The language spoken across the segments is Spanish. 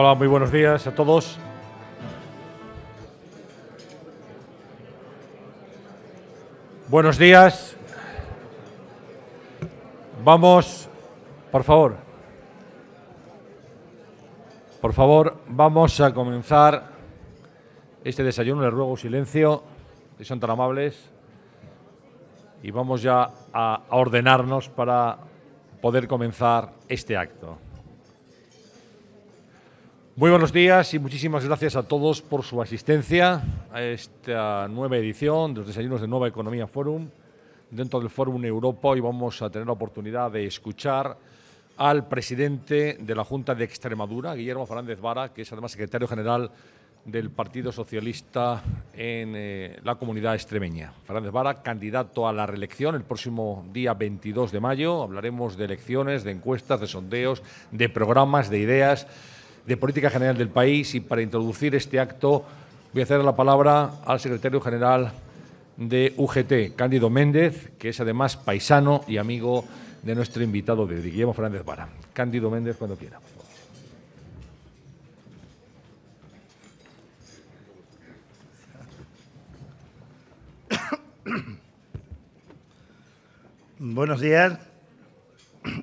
Hola, muy buenos días a todos. Buenos días. Vamos, por favor, vamos a comenzar este desayuno. Les ruego silencio, si son tan amables, y vamos ya a ordenarnos para poder comenzar este acto. Muy buenos días y muchísimas gracias a todos por su asistencia a esta nueva edición de los desayunos de Nueva Economía Forum. Dentro del Fórum Europa hoy vamos a tener la oportunidad de escuchar al presidente de la Junta de Extremadura, Guillermo Fernández Vara, que es además secretario general del Partido Socialista en la comunidad extremeña. Fernández Vara, candidato a la reelección el próximo día 22 de mayo. Hablaremos de elecciones, de encuestas, de sondeos, de programas, de ideas, de política general del país, y para introducir este acto voy a ceder la palabra al secretario general de UGT, Cándido Méndez, que es además paisano y amigo de nuestro invitado de hoy, Guillermo Fernández Vara. Cándido Méndez, cuando quiera. Buenos días.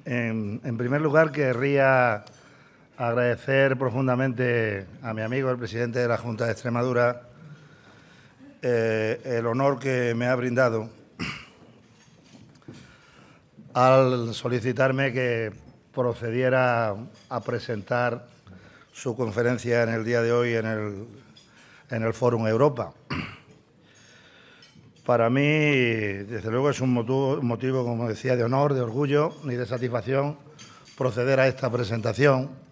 En primer lugar, querría agradecer profundamente a mi amigo, el presidente de la Junta de Extremadura, el honor que me ha brindado al solicitarme que procediera a presentar su conferencia en el día de hoy en el Fórum Europa. Para mí, desde luego, es un motivo, como decía, de honor, de orgullo y de satisfacción proceder a esta presentación.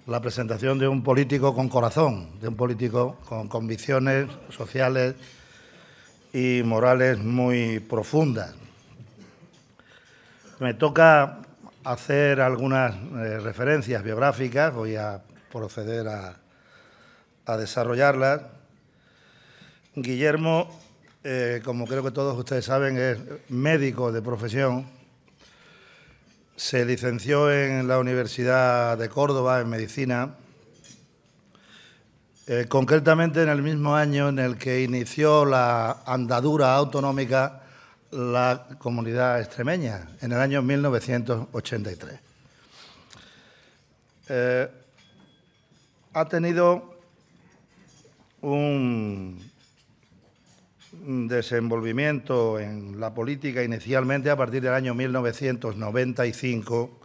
La presentación de un político con corazón, de un político con convicciones sociales y morales muy profundas. Me toca hacer algunas referencias biográficas, voy a proceder a desarrollarlas. Guillermo, como creo que todos ustedes saben, es médico de profesión. Se licenció en la Universidad de Córdoba en Medicina, concretamente en el mismo año en el que inició la andadura autonómica la comunidad extremeña, en el año 1983. Ha tenido un desenvolvimiento en la política inicialmente a partir del año 1995,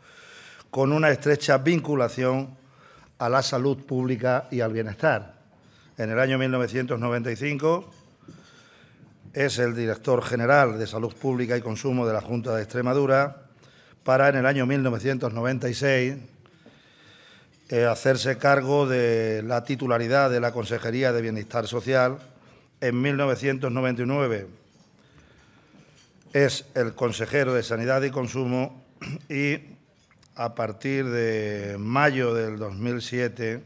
con una estrecha vinculación a la salud pública y al bienestar. En el año 1995 es el director general de Salud Pública y Consumo de la Junta de Extremadura, para en el año 1996 hacerse cargo de la titularidad de la Consejería de Bienestar Social. En 1999 es el consejero de Sanidad y Consumo y a partir de mayo del 2007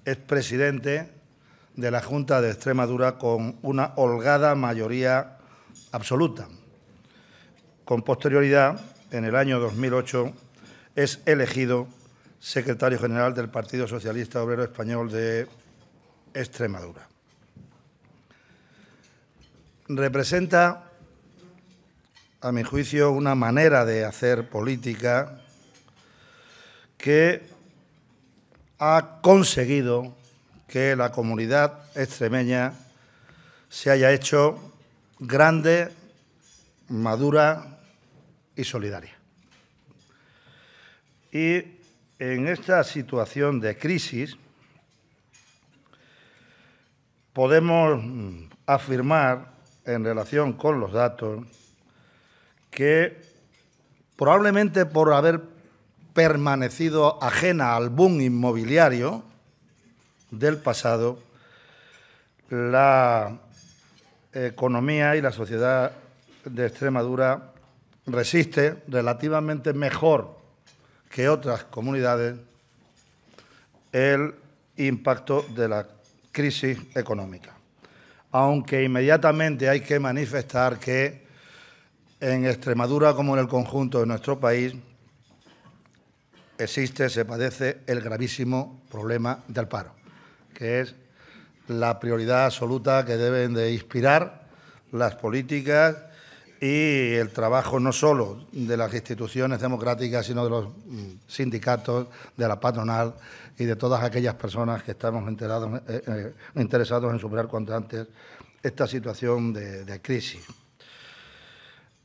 es presidente de la Junta de Extremadura con una holgada mayoría absoluta. Con posterioridad, en el año 2008, es elegido secretario general del Partido Socialista Obrero Español de Extremadura. Representa, a mi juicio, una manera de hacer política que ha conseguido que la comunidad extremeña se haya hecho grande, madura y solidaria. Y en esta situación de crisis podemos afirmar, en relación con los datos, que probablemente por haber permanecido ajena al boom inmobiliario del pasado, la economía y la sociedad de Extremadura resiste relativamente mejor que otras comunidades el impacto de la crisis económica. Aunque inmediatamente hay que manifestar que en Extremadura, como en el conjunto de nuestro país, se padece el gravísimo problema del paro, que es la prioridad absoluta que deben de inspirar las políticas y el trabajo no solo de las instituciones democráticas, sino de los sindicatos, de la patronal y de todas aquellas personas que estamos interesados en superar cuanto antes esta situación de crisis.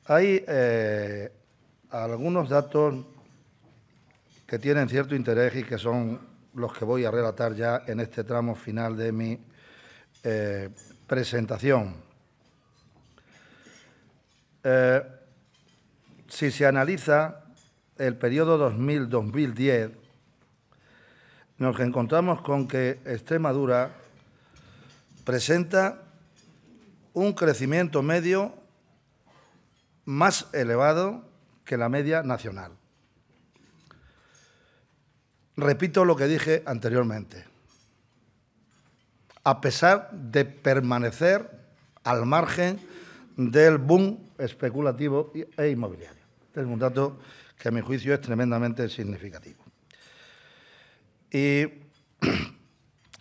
Hay algunos datos que tienen cierto interés y que son los que voy a relatar ya en este tramo final de mi presentación. Si se analiza el periodo 2000-2010, nos encontramos con que Extremadura presenta un crecimiento medio más elevado que la media nacional. Repito lo que dije anteriormente. A pesar de permanecer al margen del boom especulativo e inmobiliario. Este es un dato que a mi juicio es tremendamente significativo. Y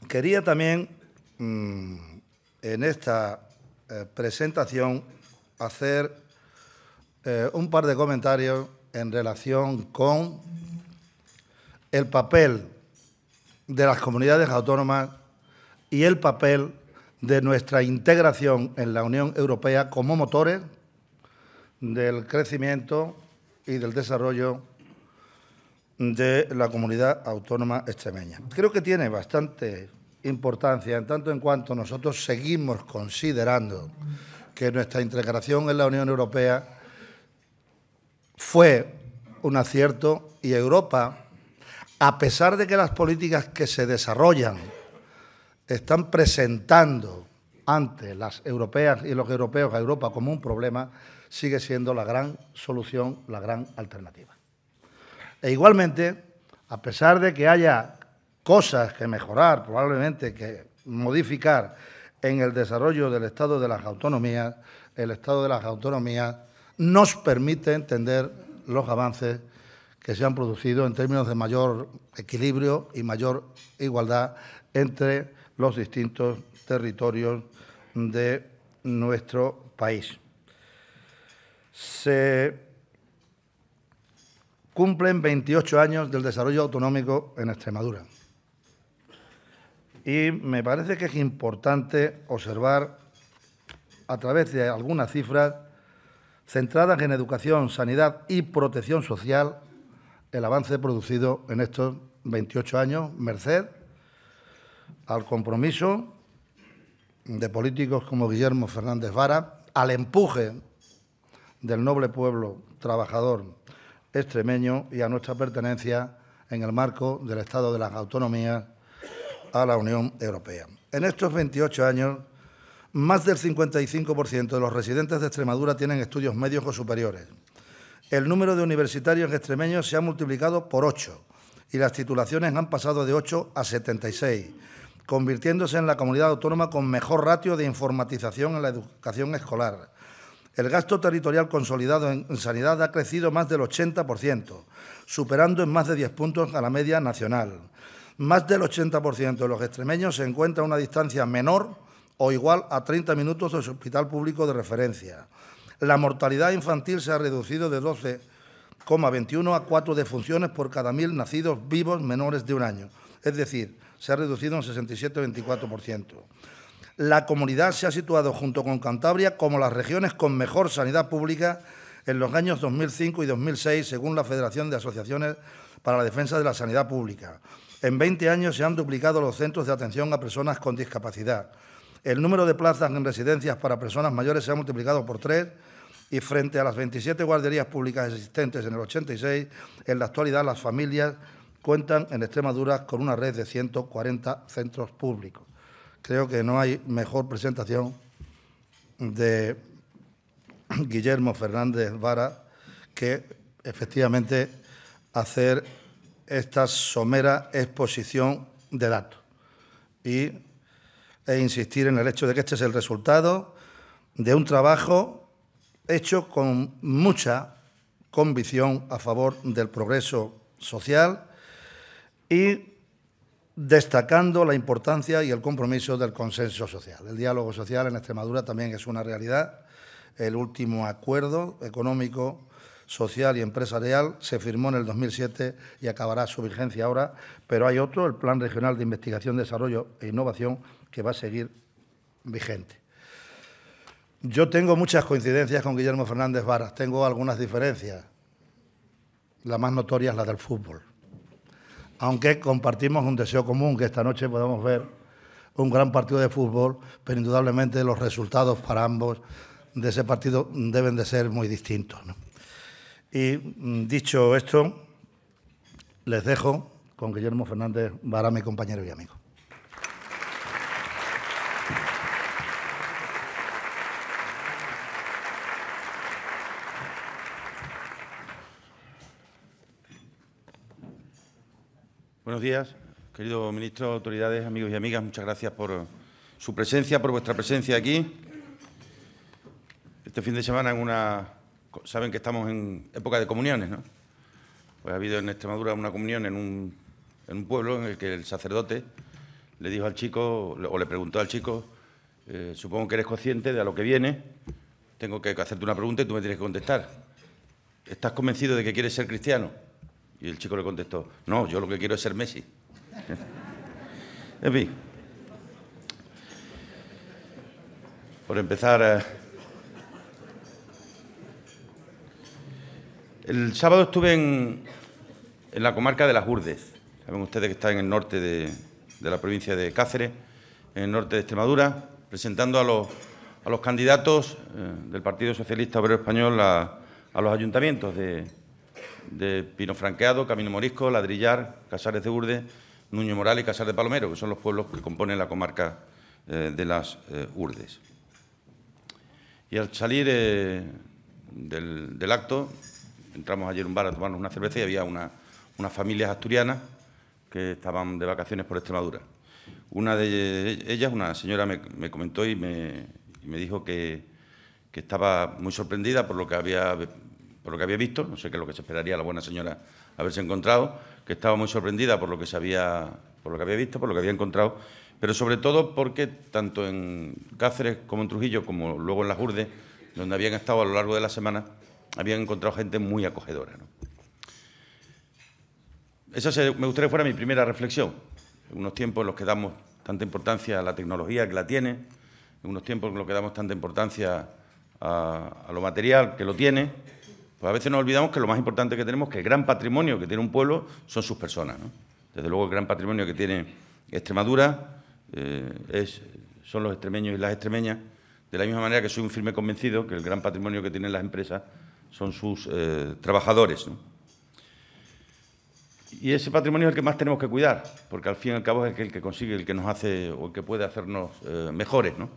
quería también en esta presentación hacer un par de comentarios en relación con el papel de las comunidades autónomas y el papel de nuestra integración en la Unión Europea como motores del crecimiento y del desarrollo de la comunidad autónoma extremeña. Creo que tiene bastante importancia en tanto en cuanto nosotros seguimos considerando que nuestra integración en la Unión Europea fue un acierto y Europa, a pesar de que las políticas que se desarrollan están presentando ante las europeas y los europeos a Europa como un problema, sigue siendo la gran solución, la gran alternativa. E igualmente, a pesar de que haya cosas que mejorar, probablemente que modificar en el desarrollo del Estado de las Autonomías, el Estado de las Autonomías nos permite entender los avances que se han producido en términos de mayor equilibrio y mayor igualdad entre los distintos territorios de nuestro país. Se cumplen 28 años del desarrollo autonómico en Extremadura. Y me parece que es importante observar, a través de algunas cifras centradas en educación, sanidad y protección social, el avance producido en estos 28 años, merced al compromiso de políticos como Guillermo Fernández Vara, al empuje del noble pueblo trabajador extremeño y a nuestra pertenencia en el marco del Estado de las Autonomías a la Unión Europea. En estos 28 años, más del 55% de los residentes de Extremadura tienen estudios medios o superiores. El número de universitarios extremeños se ha multiplicado por 8 y las titulaciones han pasado de 8 a 76, convirtiéndose en la comunidad autónoma con mejor ratio de informatización en la educación escolar. El gasto territorial consolidado en sanidad ha crecido más del 80%, superando en más de 10 puntos a la media nacional. Más del 80% de los extremeños se encuentra a una distancia menor o igual a 30 minutos de su hospital público de referencia. La mortalidad infantil se ha reducido de 12,21 a 4 defunciones por cada 1.000 nacidos vivos menores de un año. Es decir, se ha reducido un 67,24%. La comunidad se ha situado junto con Cantabria como las regiones con mejor sanidad pública en los años 2005 y 2006, según la Federación de Asociaciones para la Defensa de la Sanidad Pública. En 20 años se han duplicado los centros de atención a personas con discapacidad. El número de plazas en residencias para personas mayores se ha multiplicado por 3 y frente a las 27 guarderías públicas existentes en el 86, en la actualidad las familias cuentan en Extremadura con una red de 140 centros públicos. Creo que no hay mejor presentación de Guillermo Fernández Vara que efectivamente hacer esta somera exposición de datos e insistir en el hecho de que este es el resultado de un trabajo hecho con mucha convicción a favor del progreso social y destacando la importancia y el compromiso del consenso social. El diálogo social en Extremadura también es una realidad. El último acuerdo económico, social y empresarial se firmó en el 2007 y acabará su vigencia ahora, pero hay otro, el Plan Regional de Investigación, Desarrollo e Innovación, que va a seguir vigente. Yo tengo muchas coincidencias con Guillermo Fernández Vara, tengo algunas diferencias. La más notoria es la del fútbol. Aunque compartimos un deseo común, que esta noche podamos ver un gran partido de fútbol, pero indudablemente los resultados para ambos de ese partido deben de ser muy distintos, ¿no? Y dicho esto, les dejo con Guillermo Fernández Vara, mi compañero y amigo. Buenos días, querido ministro, autoridades, amigos y amigas. Muchas gracias por su presencia, por vuestra presencia aquí. Este fin de semana saben que estamos en época de comuniones, ¿no? Pues ha habido en Extremadura una comunión en un pueblo en el que el sacerdote le dijo al chico, o le preguntó al chico, supongo que eres consciente de a lo que viene, tengo que hacerte una pregunta y tú me tienes que contestar. ¿Estás convencido de que quieres ser cristiano? Y el chico le contestó, no, yo lo que quiero es ser Messi. En fin. Por empezar, el sábado estuve en la comarca de Las Urdes. Saben ustedes que está en el norte de la provincia de Cáceres, en el norte de Extremadura, presentando a los candidatos del Partido Socialista Obrero Español a los ayuntamientos de Pino Franqueado, Camino Morisco, Ladrillar, Casares de Urdes, Nuño Moral y Casar de Palomero, que son los pueblos que componen la comarca de Las Urdes. Y al salir del acto, entramos ayer a un bar a tomarnos una cerveza y había unas familias asturianas que estaban de vacaciones por Extremadura. Una de ellas, una señora, me comentó y me dijo que estaba muy sorprendida por lo que había visto, no sé qué es lo que se esperaría la buena señora haberse encontrado, que estaba muy sorprendida por lo que había visto, por lo que había encontrado, pero sobre todo porque tanto en Cáceres como en Trujillo, como luego en Las Urdes, donde habían estado a lo largo de la semana, habían encontrado gente muy acogedora, ¿no? Esa me gustaría que fuera mi primera reflexión. En unos tiempos en los que damos tanta importancia a la tecnología que la tiene, en unos tiempos en los que damos tanta importancia a lo material que lo tiene, pues a veces nos olvidamos que lo más importante que tenemos, que el gran patrimonio que tiene un pueblo son sus personas, ¿no? Desde luego el gran patrimonio que tiene Extremadura son los extremeños y las extremeñas, de la misma manera que soy un firme convencido que el gran patrimonio que tienen las empresas son sus trabajadores, ¿no? Y ese patrimonio es el que más tenemos que cuidar, porque al fin y al cabo es el que consigue, el que nos hace o el que puede hacernos mejores, ¿no?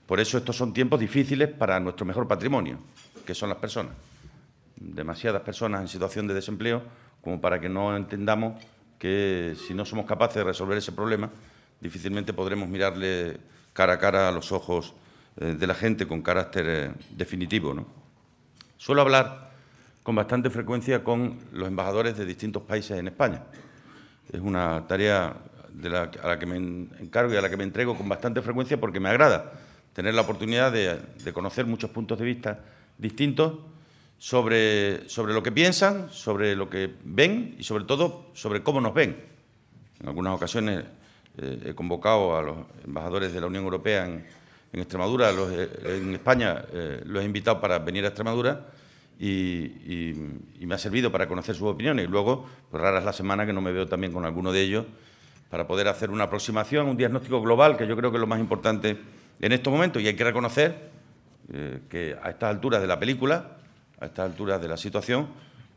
Por eso estos son tiempos difíciles para nuestro mejor patrimonio, que son las personas. Demasiadas personas en situación de desempleo como para que no entendamos que si no somos capaces de resolver ese problema, difícilmente podremos mirarle cara a cara a los ojos de la gente con carácter definitivo, ¿no? Suelo hablar con bastante frecuencia con los embajadores de distintos países en España. Es una tarea a la que me encargo y a la que me entrego con bastante frecuencia porque me agrada tener la oportunidad de conocer muchos puntos de vista distintos sobre lo que piensan, sobre lo que ven y, sobre todo, sobre cómo nos ven. En algunas ocasiones he convocado a los embajadores de la Unión Europea en Extremadura, en España los he invitado para venir a Extremadura y me ha servido para conocer sus opiniones. Y luego, pues rara es la semana que no me veo también con alguno de ellos para poder hacer una aproximación, un diagnóstico global, que yo creo que es lo más importante en estos momentos. Y hay que reconocer que a estas alturas de la película, a estas alturas de la situación,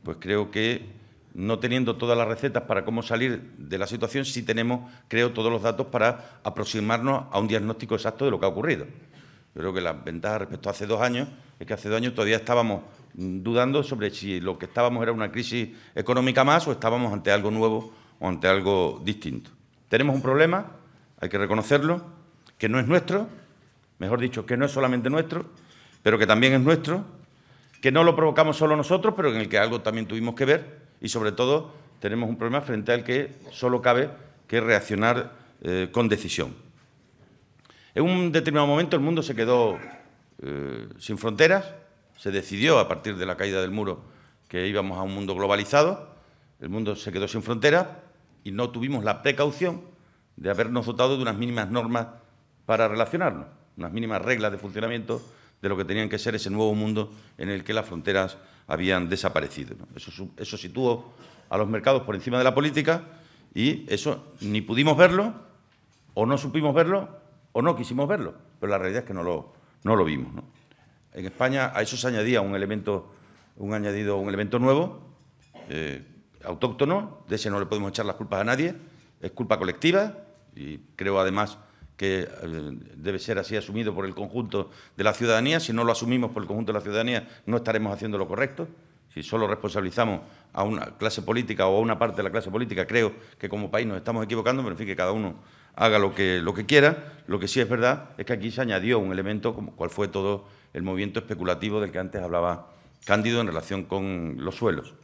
pues creo que no teniendo todas las recetas para cómo salir de la situación, sí tenemos, creo, todos los datos para aproximarnos a un diagnóstico exacto de lo que ha ocurrido. Yo creo que la ventaja respecto a hace 2 años es que hace 2 años todavía estábamos dudando sobre si lo que estábamos era una crisis económica más o estábamos ante algo nuevo o ante algo distinto. Tenemos un problema, hay que reconocerlo, que no es nuestro, mejor dicho, que no es solamente nuestro, pero que también es nuestro, que no lo provocamos solo nosotros, pero en el que algo también tuvimos que ver y, sobre todo, tenemos un problema frente al que solo cabe que reaccionar con decisión. En un determinado momento el mundo se quedó sin fronteras, se decidió a partir de la caída del muro que íbamos a un mundo globalizado, el mundo se quedó sin fronteras y no tuvimos la precaución de habernos dotado de unas mínimas normas para relacionarnos, unas mínimas reglas de funcionamiento de lo que tenían que ser ese nuevo mundo en el que las fronteras habían desaparecido, ¿no? Eso situó a los mercados por encima de la política y eso ni pudimos verlo, o no supimos verlo, o no quisimos verlo, pero la realidad es que no lo vimos, ¿no? En España a eso se añadía un elemento nuevo, autóctono, de ese no le podemos echar las culpas a nadie, es culpa colectiva y creo además que debe ser así asumido por el conjunto de la ciudadanía. Si no lo asumimos por el conjunto de la ciudadanía, no estaremos haciendo lo correcto. Si solo responsabilizamos a una clase política o a una parte de la clase política, creo que como país nos estamos equivocando, pero en fin, que cada uno haga lo que quiera. Lo que sí es verdad es que aquí se añadió un elemento, como cual fue todo el movimiento especulativo del que antes hablaba Cándido en relación con los suelos.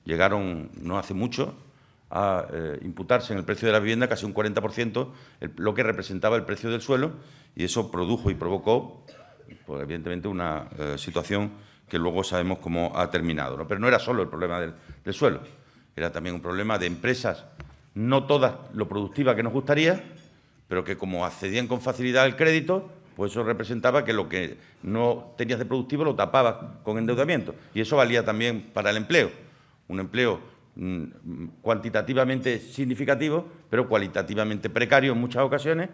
Llegaron, no hace mucho, a imputarse en el precio de la vivienda casi un 40% lo que representaba el precio del suelo, y eso produjo y provocó, pues, evidentemente, una situación que luego sabemos cómo ha terminado, ¿no? Pero no era solo el problema del suelo, era también un problema de empresas, no todas lo productivas que nos gustaría, pero que como accedían con facilidad al crédito, pues eso representaba que lo que no tenías de productivo lo tapabas con endeudamiento, y eso valía también para el empleo, un empleo cuantitativamente significativo, pero cualitativamente precario en muchas ocasiones,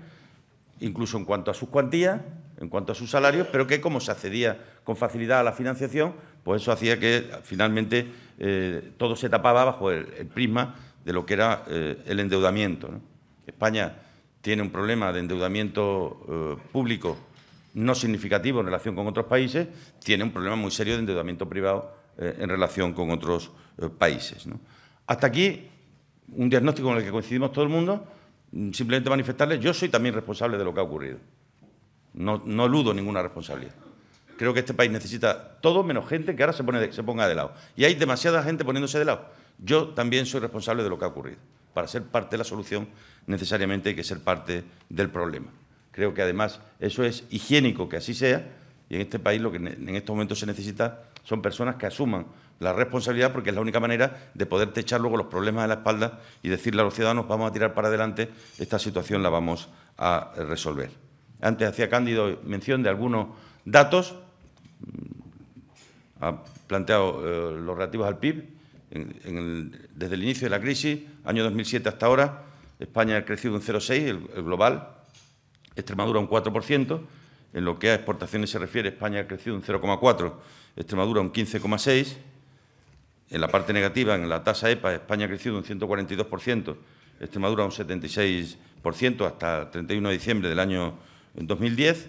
incluso en cuanto a sus cuantías, en cuanto a sus salarios, pero que como se accedía con facilidad a la financiación, pues eso hacía que finalmente todo se tapaba bajo el prisma de lo que era el endeudamiento, ¿no? España tiene un problema de endeudamiento público no significativo en relación con otros países, tiene un problema muy serio de endeudamiento privado en relación con otros países, ¿no? Hasta aquí un diagnóstico con el que coincidimos todo el mundo. Simplemente manifestarles, yo soy también responsable de lo que ha ocurrido. No eludo ninguna responsabilidad. Creo que este país necesita todo menos gente que ahora se ponga de lado. Y hay demasiada gente poniéndose de lado. Yo también soy responsable de lo que ha ocurrido. Para ser parte de la solución, necesariamente hay que ser parte del problema. Creo que además eso es higiénico que así sea, y en este país lo que en estos momentos se necesita son personas que asuman la responsabilidad, porque es la única manera de poderte echar luego los problemas de la espalda y decirle a los ciudadanos: vamos a tirar para adelante, esta situación la vamos a resolver. Antes hacía Cándido mención de algunos datos, ha planteado los relativos al PIB. Desde el inicio de la crisis, año 2007 hasta ahora, España ha crecido un 0,6%, el global, Extremadura un 4%, en lo que a exportaciones se refiere, España ha crecido un 0,4%, Extremadura un 15,6%, en la parte negativa, en la tasa EPA, España ha crecido un 142%, Extremadura un 76% hasta el 31 de diciembre del año 2010.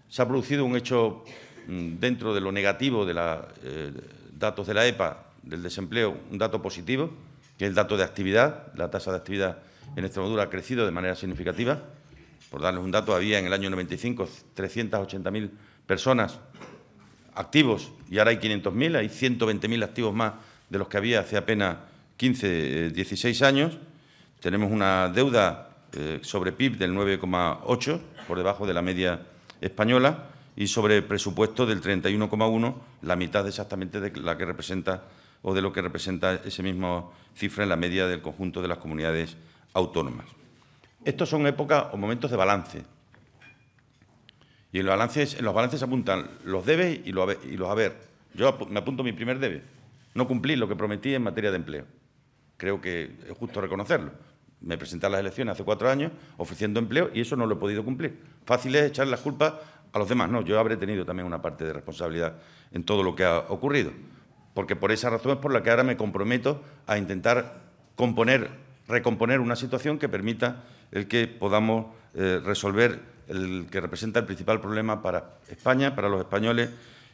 Se ha producido un hecho dentro de lo negativo de los datos de la EPA, del desempleo, un dato positivo, que es el dato de actividad. La tasa de actividad en Extremadura ha crecido de manera significativa. Por darles un dato, había en el año 95 380.000 personas activos y ahora hay 500.000, hay 120.000 activos más de los que había hace apenas 15, 16 años. Tenemos una deuda sobre PIB del 9,8, por debajo de la media española, y sobre presupuesto del 31,1, la mitad exactamente de la que representa o de lo que representa ese mismo cifra en la media del conjunto de las comunidades autónomas. Estos son épocas o momentos de balance. Y en los balances se apuntan los debes y los haber. Yo me apunto mi primer debe: no cumplir lo que prometí en materia de empleo. Creo que es justo reconocerlo. Me presenté a las elecciones hace 4 años ofreciendo empleo y eso no lo he podido cumplir. Fácil es echar las culpas a los demás. No, yo habré tenido también una parte de responsabilidad en todo lo que ha ocurrido. Porque por esa razón es por la que ahora me comprometo a intentar recomponer una situación que permita el que podamos resolver el que representa el principal problema para España, para los españoles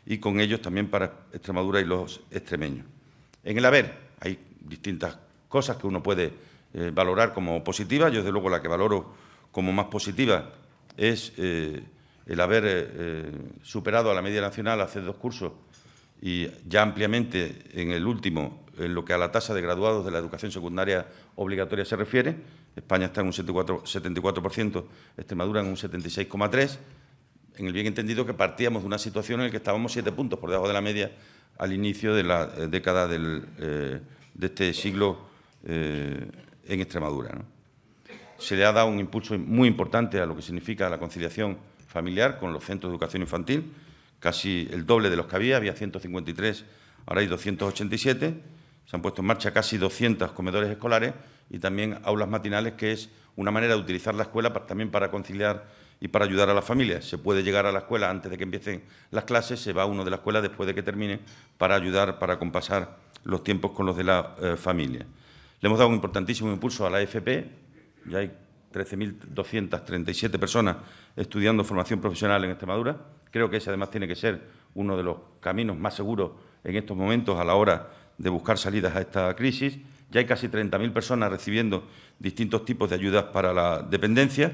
y con ellos también para Extremadura y los extremeños. En el haber hay distintas cosas que uno puede valorar como positivas. Yo, desde luego, la que valoro como más positiva es el haber superado a la media nacional hace 2 cursos y ya ampliamente en el último, en lo que a la tasa de graduados de la educación secundaria obligatoria se refiere. España está en un 74%, Extremadura en un 76,3%, en el bien entendido que partíamos de una situación en la que estábamos 7 puntos por debajo de la media al inicio de la década de este siglo en Extremadura, ¿no? Se le ha dado un impulso muy importante a lo que significa la conciliación familiar con los centros de educación infantil, casi el doble de los que había 153, ahora hay 287, se han puesto en marcha casi 200 comedores escolares y también aulas matinales, que es una manera de utilizar la escuela también para conciliar y para ayudar a las familias. Se puede llegar a la escuela antes de que empiecen las clases, se va uno de la escuela después de que termine para ayudar, para compasar los tiempos con los de la familia. Le hemos dado un importantísimo impulso a la AFP, ya hay 13.237 personas estudiando formación profesional en Extremadura. Creo que ese además tiene que ser uno de los caminos más seguros en estos momentos a la hora de buscar salidas a esta crisis. Ya hay casi 30.000 personas recibiendo distintos tipos de ayudas para la dependencia.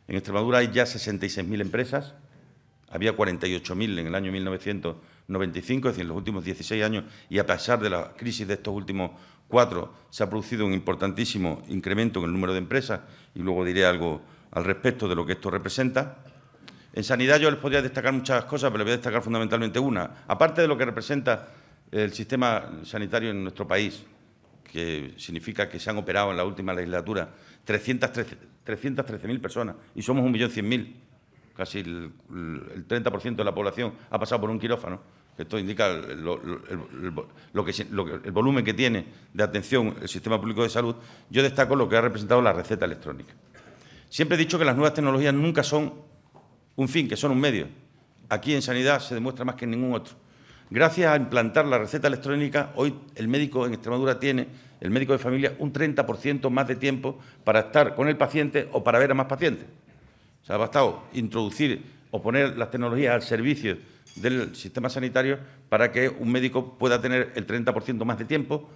En Extremadura hay ya 66.000 empresas, había 48.000 en el año 1995, es decir, en los últimos 16 años, y a pesar de la crisis de estos últimos 4, se ha producido un importantísimo incremento en el número de empresas, y luego diré algo al respecto de lo que esto representa. En sanidad yo les podría destacar muchas cosas, pero les voy a destacar fundamentalmente una. Aparte de lo que representa el sistema sanitario en nuestro país, que significa que se han operado en la última legislatura 313.000 personas y somos 1.100.000. Casi el 30% de la población ha pasado por un quirófano. Esto indica el volumen que tiene de atención el sistema público de salud. Yo destaco lo que ha representado la receta electrónica. Siempre he dicho que las nuevas tecnologías nunca son un fin, que son un medio. Aquí en sanidad se demuestra más que en ningún otro. Gracias a implantar la receta electrónica, hoy el médico en Extremadura tiene, el médico de familia, un 30% más de tiempo para estar con el paciente o para ver a más pacientes. O sea, ha bastado introducir o poner las tecnologías al servicio del sistema sanitario para que un médico pueda tener el 30% más de tiempo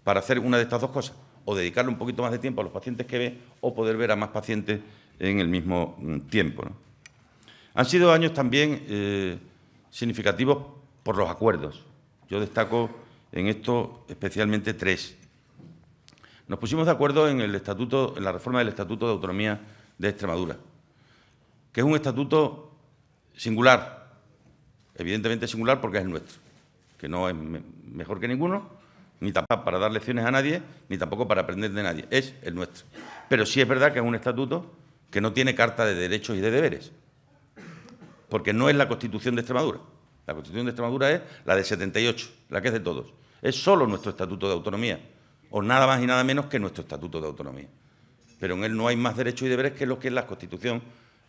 para hacer una de estas dos cosas, o dedicarle un poquito más de tiempo a los pacientes que ve o poder ver a más pacientes en el mismo tiempo, ¿no? Han sido años también significativos por los acuerdos. Yo destaco en esto especialmente 3. Nos pusimos de acuerdo en el estatuto, en la reforma del Estatuto de Autonomía de Extremadura, que es un estatuto singular, evidentemente singular porque es el nuestro, que no es mejor que ninguno, ni tampoco para dar lecciones a nadie, ni tampoco para aprender de nadie, es el nuestro. Pero sí es verdad que es un estatuto que no tiene carta de derechos y de deberes, porque no es la Constitución de Extremadura. La Constitución de Extremadura es la del 78, la que es de todos. Es solo nuestro Estatuto de Autonomía, o nada más y nada menos que nuestro Estatuto de Autonomía. Pero en él no hay más derechos y deberes que lo que la Constitución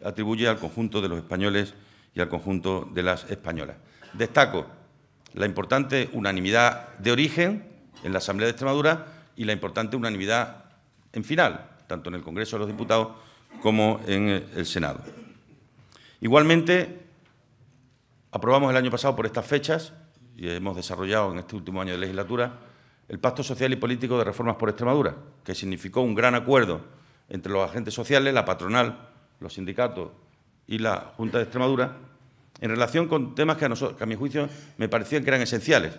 atribuye al conjunto de los españoles y al conjunto de las españolas. Destaco la importante unanimidad de origen en la Asamblea de Extremadura y la importante unanimidad en final, tanto en el Congreso de los Diputados como en el Senado. Igualmente, aprobamos el año pasado por estas fechas, y hemos desarrollado en este último año de legislatura, el Pacto Social y Político de Reformas por Extremadura, que significó un gran acuerdo entre los agentes sociales, la patronal, los sindicatos y la Junta de Extremadura, en relación con temas que a mi juicio me parecían que eran esenciales.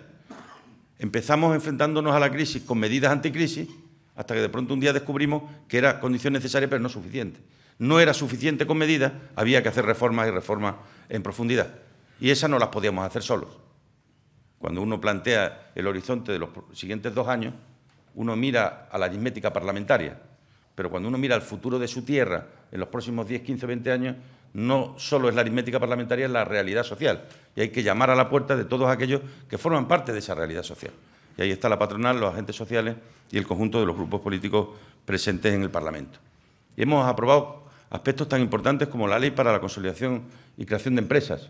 Empezamos enfrentándonos a la crisis con medidas anticrisis, hasta que de pronto un día descubrimos que era condición necesaria pero no suficiente. No era suficiente con medidas, había que hacer reformas y reformas en profundidad. Y esas no las podíamos hacer solos. Cuando uno plantea el horizonte de los siguientes 2 años, uno mira a la aritmética parlamentaria, pero cuando uno mira al futuro de su tierra en los próximos 10, 15, 20 años, no solo es la aritmética parlamentaria, es la realidad social. Y hay que llamar a la puerta de todos aquellos que forman parte de esa realidad social. Y ahí está la patronal, los agentes sociales y el conjunto de los grupos políticos presentes en el Parlamento. Y hemos aprobado aspectos tan importantes como la Ley para la Consolidación y Creación de Empresas.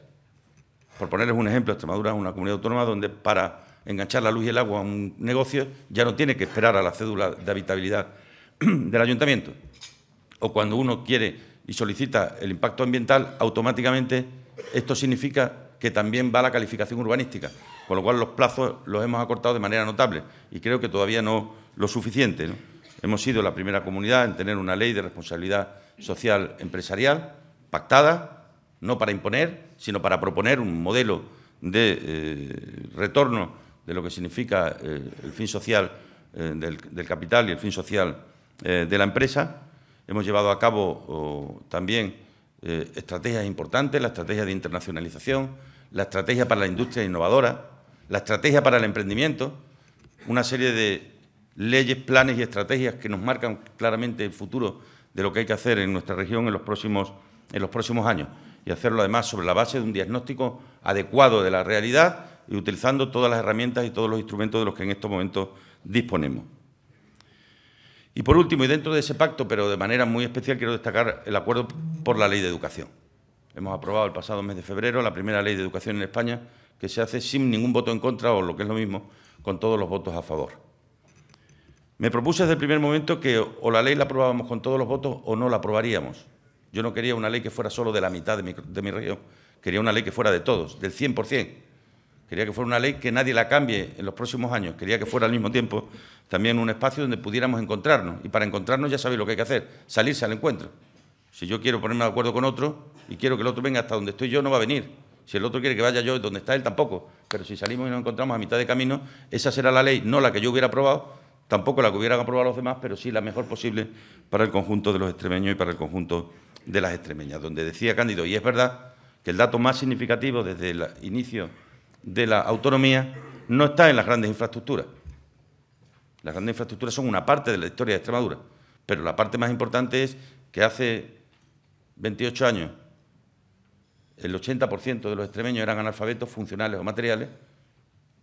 Por ponerles un ejemplo, Extremadura es una comunidad autónoma donde para enganchar la luz y el agua a un negocio ya no tiene que esperar a la cédula de habitabilidad del ayuntamiento. O cuando uno quiere y solicita el impacto ambiental, automáticamente esto significa que también va la calificación urbanística, con lo cual los plazos los hemos acortado de manera notable y creo que todavía no lo suficiente, ¿no? Hemos sido la primera comunidad en tener una ley de responsabilidad social empresarial pactada, no para imponer, sino para proponer un modelo de retorno de lo que significa el fin social del capital y el fin social de la empresa. Hemos llevado a cabo también estrategias importantes, la estrategia de internacionalización, la estrategia para la industria innovadora, la estrategia para el emprendimiento, una serie de leyes, planes y estrategias que nos marcan claramente el futuro de lo que hay que hacer en nuestra región en los próximos años, y hacerlo además sobre la base de un diagnóstico adecuado de la realidad y utilizando todas las herramientas y todos los instrumentos de los que en estos momentos disponemos. Y por último, y dentro de ese pacto, pero de manera muy especial, quiero destacar el acuerdo por la Ley de Educación. Hemos aprobado el pasado mes de febrero la primera Ley de Educación en España, que se hace sin ningún voto en contra, o lo que es lo mismo, con todos los votos a favor. Me propuse desde el primer momento que o la ley la aprobábamos con todos los votos o no la aprobaríamos. Yo no quería una ley que fuera solo de la mitad de mi región, quería una ley que fuera de todos, del 100%. Quería que fuera una ley que nadie la cambie en los próximos años. Quería que fuera al mismo tiempo también un espacio donde pudiéramos encontrarnos. Y para encontrarnos ya sabéis lo que hay que hacer, salirse al encuentro. Si yo quiero ponerme de acuerdo con otro y quiero que el otro venga hasta donde estoy yo, no va a venir. Si el otro quiere que vaya yo donde está él, tampoco. Pero si salimos y nos encontramos a mitad de camino, esa será la ley, no la que yo hubiera aprobado, tampoco la que hubieran aprobado los demás, pero sí la mejor posible para el conjunto de los extremeños y para el conjunto de las extremeñas. Donde decía Cándido, y es verdad, que el dato más significativo desde el inicio de la autonomía no está en las grandes infraestructuras. Las grandes infraestructuras son una parte de la historia de Extremadura, pero la parte más importante es que hace 28 años el 80% de los extremeños eran analfabetos funcionales o materiales,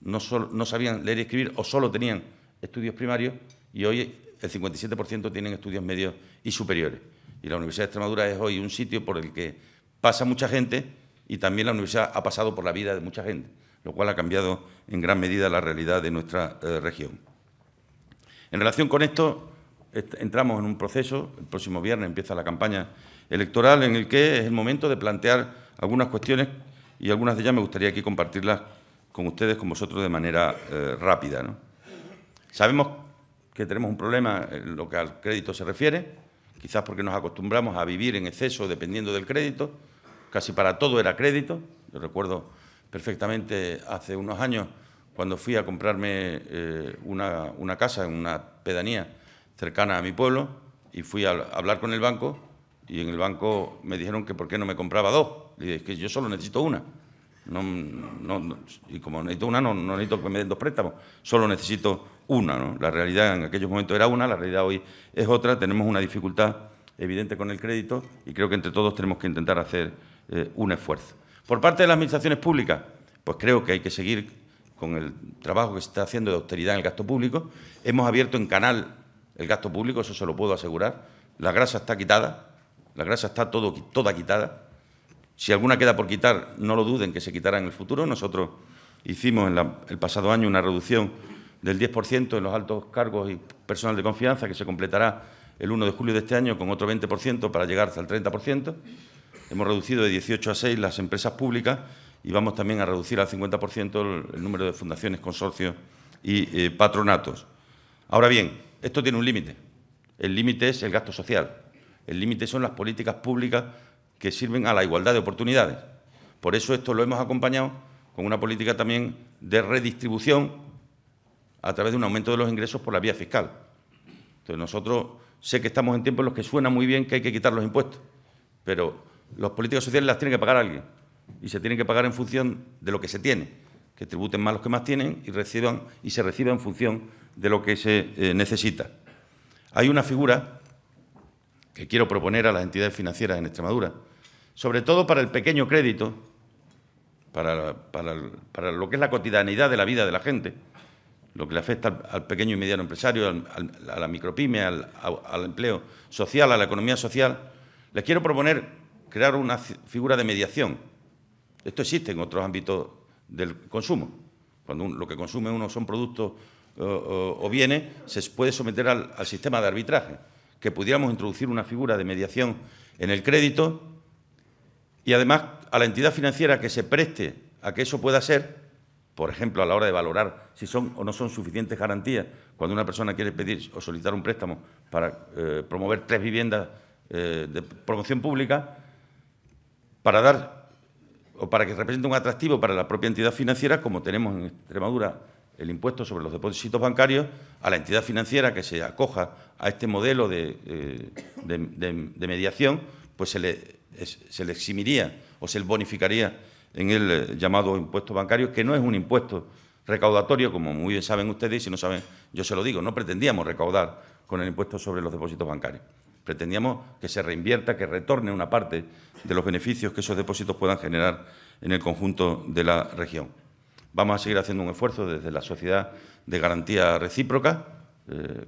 no sabían leer y escribir o solo tenían estudios primarios, y hoy el 57% tienen estudios medios y superiores. Y la Universidad de Extremadura es hoy un sitio por el que pasa mucha gente, y también la universidad ha pasado por la vida de mucha gente, lo cual ha cambiado en gran medida la realidad de nuestra región. En relación con esto, entramos en un proceso, el próximo viernes empieza la campaña electoral, en el que es el momento de plantear algunas cuestiones, y algunas de ellas me gustaría aquí compartirlas con ustedes, con vosotros, de manera rápida, ¿no? Sabemos que tenemos un problema en lo que al crédito se refiere, quizás porque nos acostumbramos a vivir en exceso dependiendo del crédito. Casi para todo era crédito. Yo recuerdo perfectamente hace unos años cuando fui a comprarme una casa en una pedanía cercana a mi pueblo, y fui a hablar con el banco, y en el banco me dijeron que por qué no me compraba dos. Le dije, es que yo solo necesito una. Y como necesito una, no necesito que me den dos préstamos, solo necesito una, ¿no? La realidad en aquellos momentos era una, la realidad hoy es otra. Tenemos una dificultad evidente con el crédito, y creo que entre todos tenemos que intentar hacer un esfuerzo. Por parte de las administraciones públicas, pues creo que hay que seguir con el trabajo que se está haciendo de austeridad en el gasto público. Hemos abierto en canal el gasto público, eso se lo puedo asegurar. La grasa está quitada, la grasa está toda quitada. Si alguna queda por quitar, no lo duden que se quitará en el futuro. Nosotros hicimos el pasado año una reducción del 10% en los altos cargos y personal de confianza, que se completará el 1 de julio de este año con otro 20% para llegar hasta el 30%. Hemos reducido de 18 a 6 las empresas públicas, y vamos también a reducir al 50% el número de fundaciones, consorcios y patronatos. Ahora bien, esto tiene un límite. El límite es el gasto social. El límite son las políticas públicas que sirven a la igualdad de oportunidades. Por eso esto lo hemos acompañado con una política también de redistribución a través de un aumento de los ingresos por la vía fiscal. Entonces nosotros sé que estamos en tiempos en los que suena muy bien que hay que quitar los impuestos, pero las políticas sociales las tiene que pagar alguien, y se tienen que pagar en función de lo que se tiene, que tributen más los que más tienen y se reciba en función de lo que se necesita. Hay una figura que quiero proponer a las entidades financieras en Extremadura, sobre todo para el pequeño crédito, para lo que es la cotidianidad de la vida de la gente, lo que le afecta al pequeño y mediano empresario, a la micropyme, al empleo social, a la economía social. Les quiero proponer crear una figura de mediación. Esto existe en otros ámbitos del consumo. Cuando lo que consume uno son productos o bienes, se puede someter al sistema de arbitraje, que pudiéramos introducir una figura de mediación en el crédito, y además a la entidad financiera que se preste a que eso pueda ser, por ejemplo, a la hora de valorar si son o no son suficientes garantías cuando una persona quiere pedir o solicitar un préstamo para promover 3 viviendas de promoción pública, para dar o para que represente un atractivo para la propia entidad financiera, como tenemos en Extremadura el impuesto sobre los depósitos bancarios, a la entidad financiera que se acoja a este modelo de mediación, pues se le eximiría o se le bonificaría en el llamado impuesto bancario, que no es un impuesto recaudatorio, como muy bien saben ustedes, y si no saben, yo se lo digo, no pretendíamos recaudar con el impuesto sobre los depósitos bancarios. Pretendíamos que se reinvierta, que retorne una parte de los beneficios que esos depósitos puedan generar en el conjunto de la región. Vamos a seguir haciendo un esfuerzo desde la Sociedad de Garantía Recíproca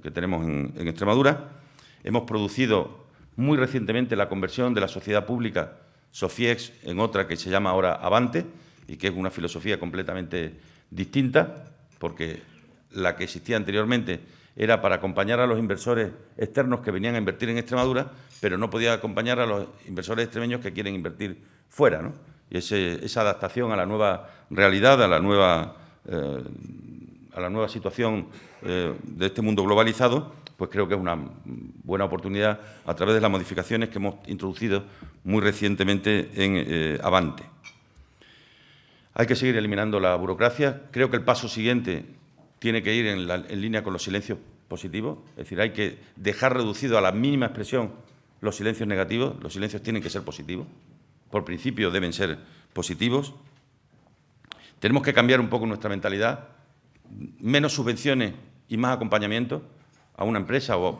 que tenemos en Extremadura. Hemos producido muy recientemente la conversión de la sociedad pública Sofiex en otra que se llama ahora Avante y que es una filosofía completamente distinta, porque la que existía anteriormente era para acompañar a los inversores externos que venían a invertir en Extremadura, pero no podía acompañar a los inversores extremeños que quieren invertir fuera, ¿no? Y esa adaptación a la nueva realidad, a la nueva situación de este mundo globalizado, pues creo que es una buena oportunidad a través de las modificaciones que hemos introducido muy recientemente en Avante. Hay que seguir eliminando la burocracia. Creo que el paso siguiente tiene que ir en línea con los silencios positivos, es decir, hay que dejar reducido a la mínima expresión los silencios negativos. Los silencios tienen que ser positivos, por principio deben ser positivos. Tenemos que cambiar un poco nuestra mentalidad, menos subvenciones y más acompañamiento a una empresa, o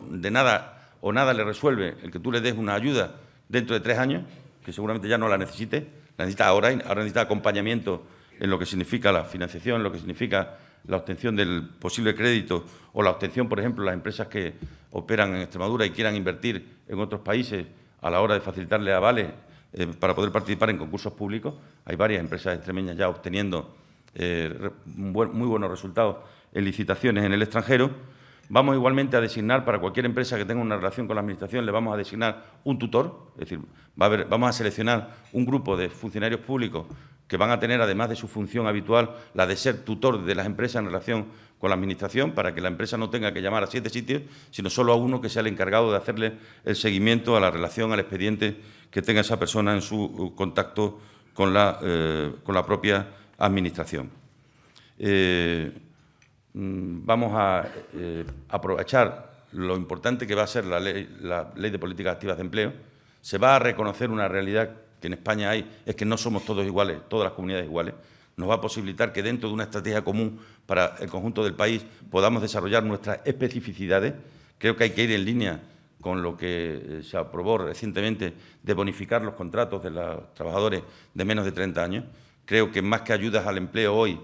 nada le resuelve el que tú le des una ayuda dentro de 3 años, que seguramente ya no la necesite, la necesita ahora necesita acompañamiento en lo que significa la financiación, en lo que significa la obtención del posible crédito o la obtención, por ejemplo, las empresas que operan en Extremadura y quieran invertir en otros países a la hora de facilitarle avales para poder participar en concursos públicos. Hay varias empresas extremeñas ya obteniendo muy buenos resultados en licitaciones en el extranjero. Vamos igualmente a designar para cualquier empresa que tenga una relación con la Administración, le vamos a designar un tutor, es decir, vamos a seleccionar un grupo de funcionarios públicos que van a tener, además de su función habitual, la de ser tutor de las empresas en relación con la Administración, para que la empresa no tenga que llamar a 7 sitios, sino solo a uno que sea el encargado de hacerle el seguimiento a la relación, al expediente que tenga esa persona en su contacto con la propia Administración. Vamos a aprovechar lo importante que va a ser la Ley de Políticas Activas de Empleo. Se va a reconocer una realidad que en España es que no somos todos iguales, todas las comunidades iguales. Nos va a posibilitar que dentro de una estrategia común para el conjunto del país podamos desarrollar nuestras especificidades. Creo que hay que ir en línea con lo que se aprobó recientemente de bonificar los contratos de los trabajadores de menos de 30 años. Creo que más que ayudas al empleo hoy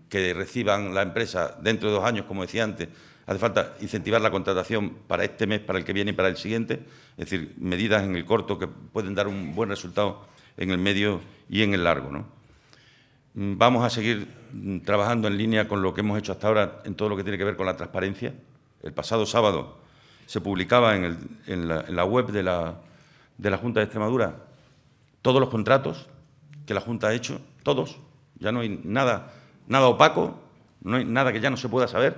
que reciban la empresa dentro de 2 años, como decía antes, hace falta incentivar la contratación para este mes, para el que viene y para el siguiente, es decir, medidas en el corto que pueden dar un buen resultado en el medio y en el largo, ¿no? Vamos a seguir trabajando en línea con lo que hemos hecho hasta ahora en todo lo que tiene que ver con la transparencia. El pasado sábado se publicaba en la web de la Junta de Extremadura todos los contratos que la Junta ha hecho, todos. Ya no hay nada opaco, no hay nada que ya no se pueda saber.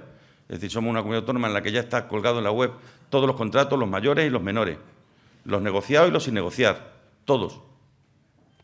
Es decir, somos una comunidad autónoma en la que ya está colgado en la web todos los contratos, los mayores y los menores, los negociados y los sin negociar, todos.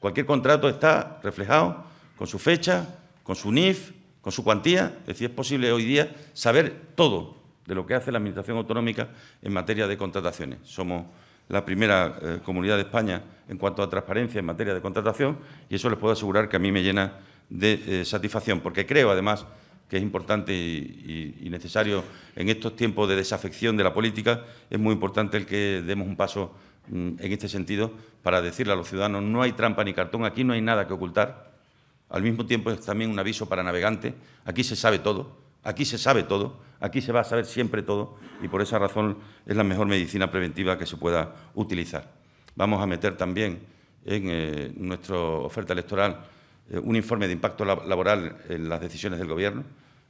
Cualquier contrato está reflejado con su fecha, con su NIF, con su cuantía. Es decir, es posible hoy día saber todo de lo que hace la Administración autonómica en materia de contrataciones. Somos la primera comunidad de España en cuanto a transparencia en materia de contratación y eso les puedo asegurar que a mí me llena de satisfacción, porque creo, además, que es importante y necesario en estos tiempos de desafección de la política, es muy importante el que demos un paso en este sentido para decirle a los ciudadanos no hay trampa ni cartón, aquí no hay nada que ocultar. Al mismo tiempo es también un aviso para navegantes, aquí se sabe todo, aquí se sabe todo, aquí se va a saber siempre todo y por esa razón es la mejor medicina preventiva que se pueda utilizar. Vamos a meter también en nuestra oferta electoral un informe de impacto laboral en las decisiones del Gobierno.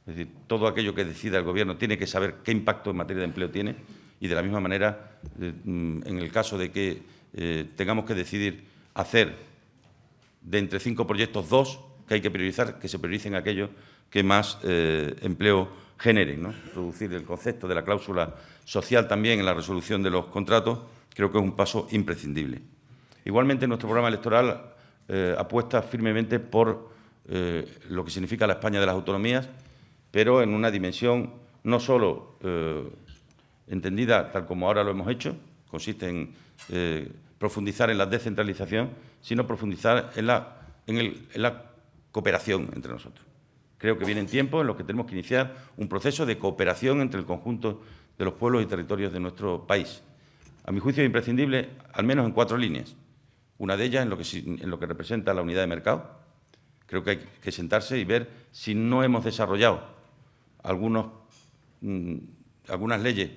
Es decir, todo aquello que decida el Gobierno tiene que saber qué impacto en materia de empleo tiene y de la misma manera, en el caso de que tengamos que decidir hacer de entre 5 proyectos 2 que hay que priorizar, que se prioricen aquellos que más empleo generen, ¿no? Introducir el concepto de la cláusula social también en la resolución de los contratos creo que es un paso imprescindible. Igualmente, en nuestro programa electoral apuesta firmemente por lo que significa la España de las autonomías, pero en una dimensión no solo entendida tal como ahora lo hemos hecho, consiste en profundizar en la descentralización, sino profundizar en la cooperación entre nosotros. Creo que vienen tiempos en los que tenemos que iniciar un proceso de cooperación entre el conjunto de los pueblos y territorios de nuestro país. A mi juicio es imprescindible, al menos en 4 líneas. Una de ellas en lo que representa la unidad de mercado. Creo que hay que sentarse y ver si no hemos desarrollado algunas leyes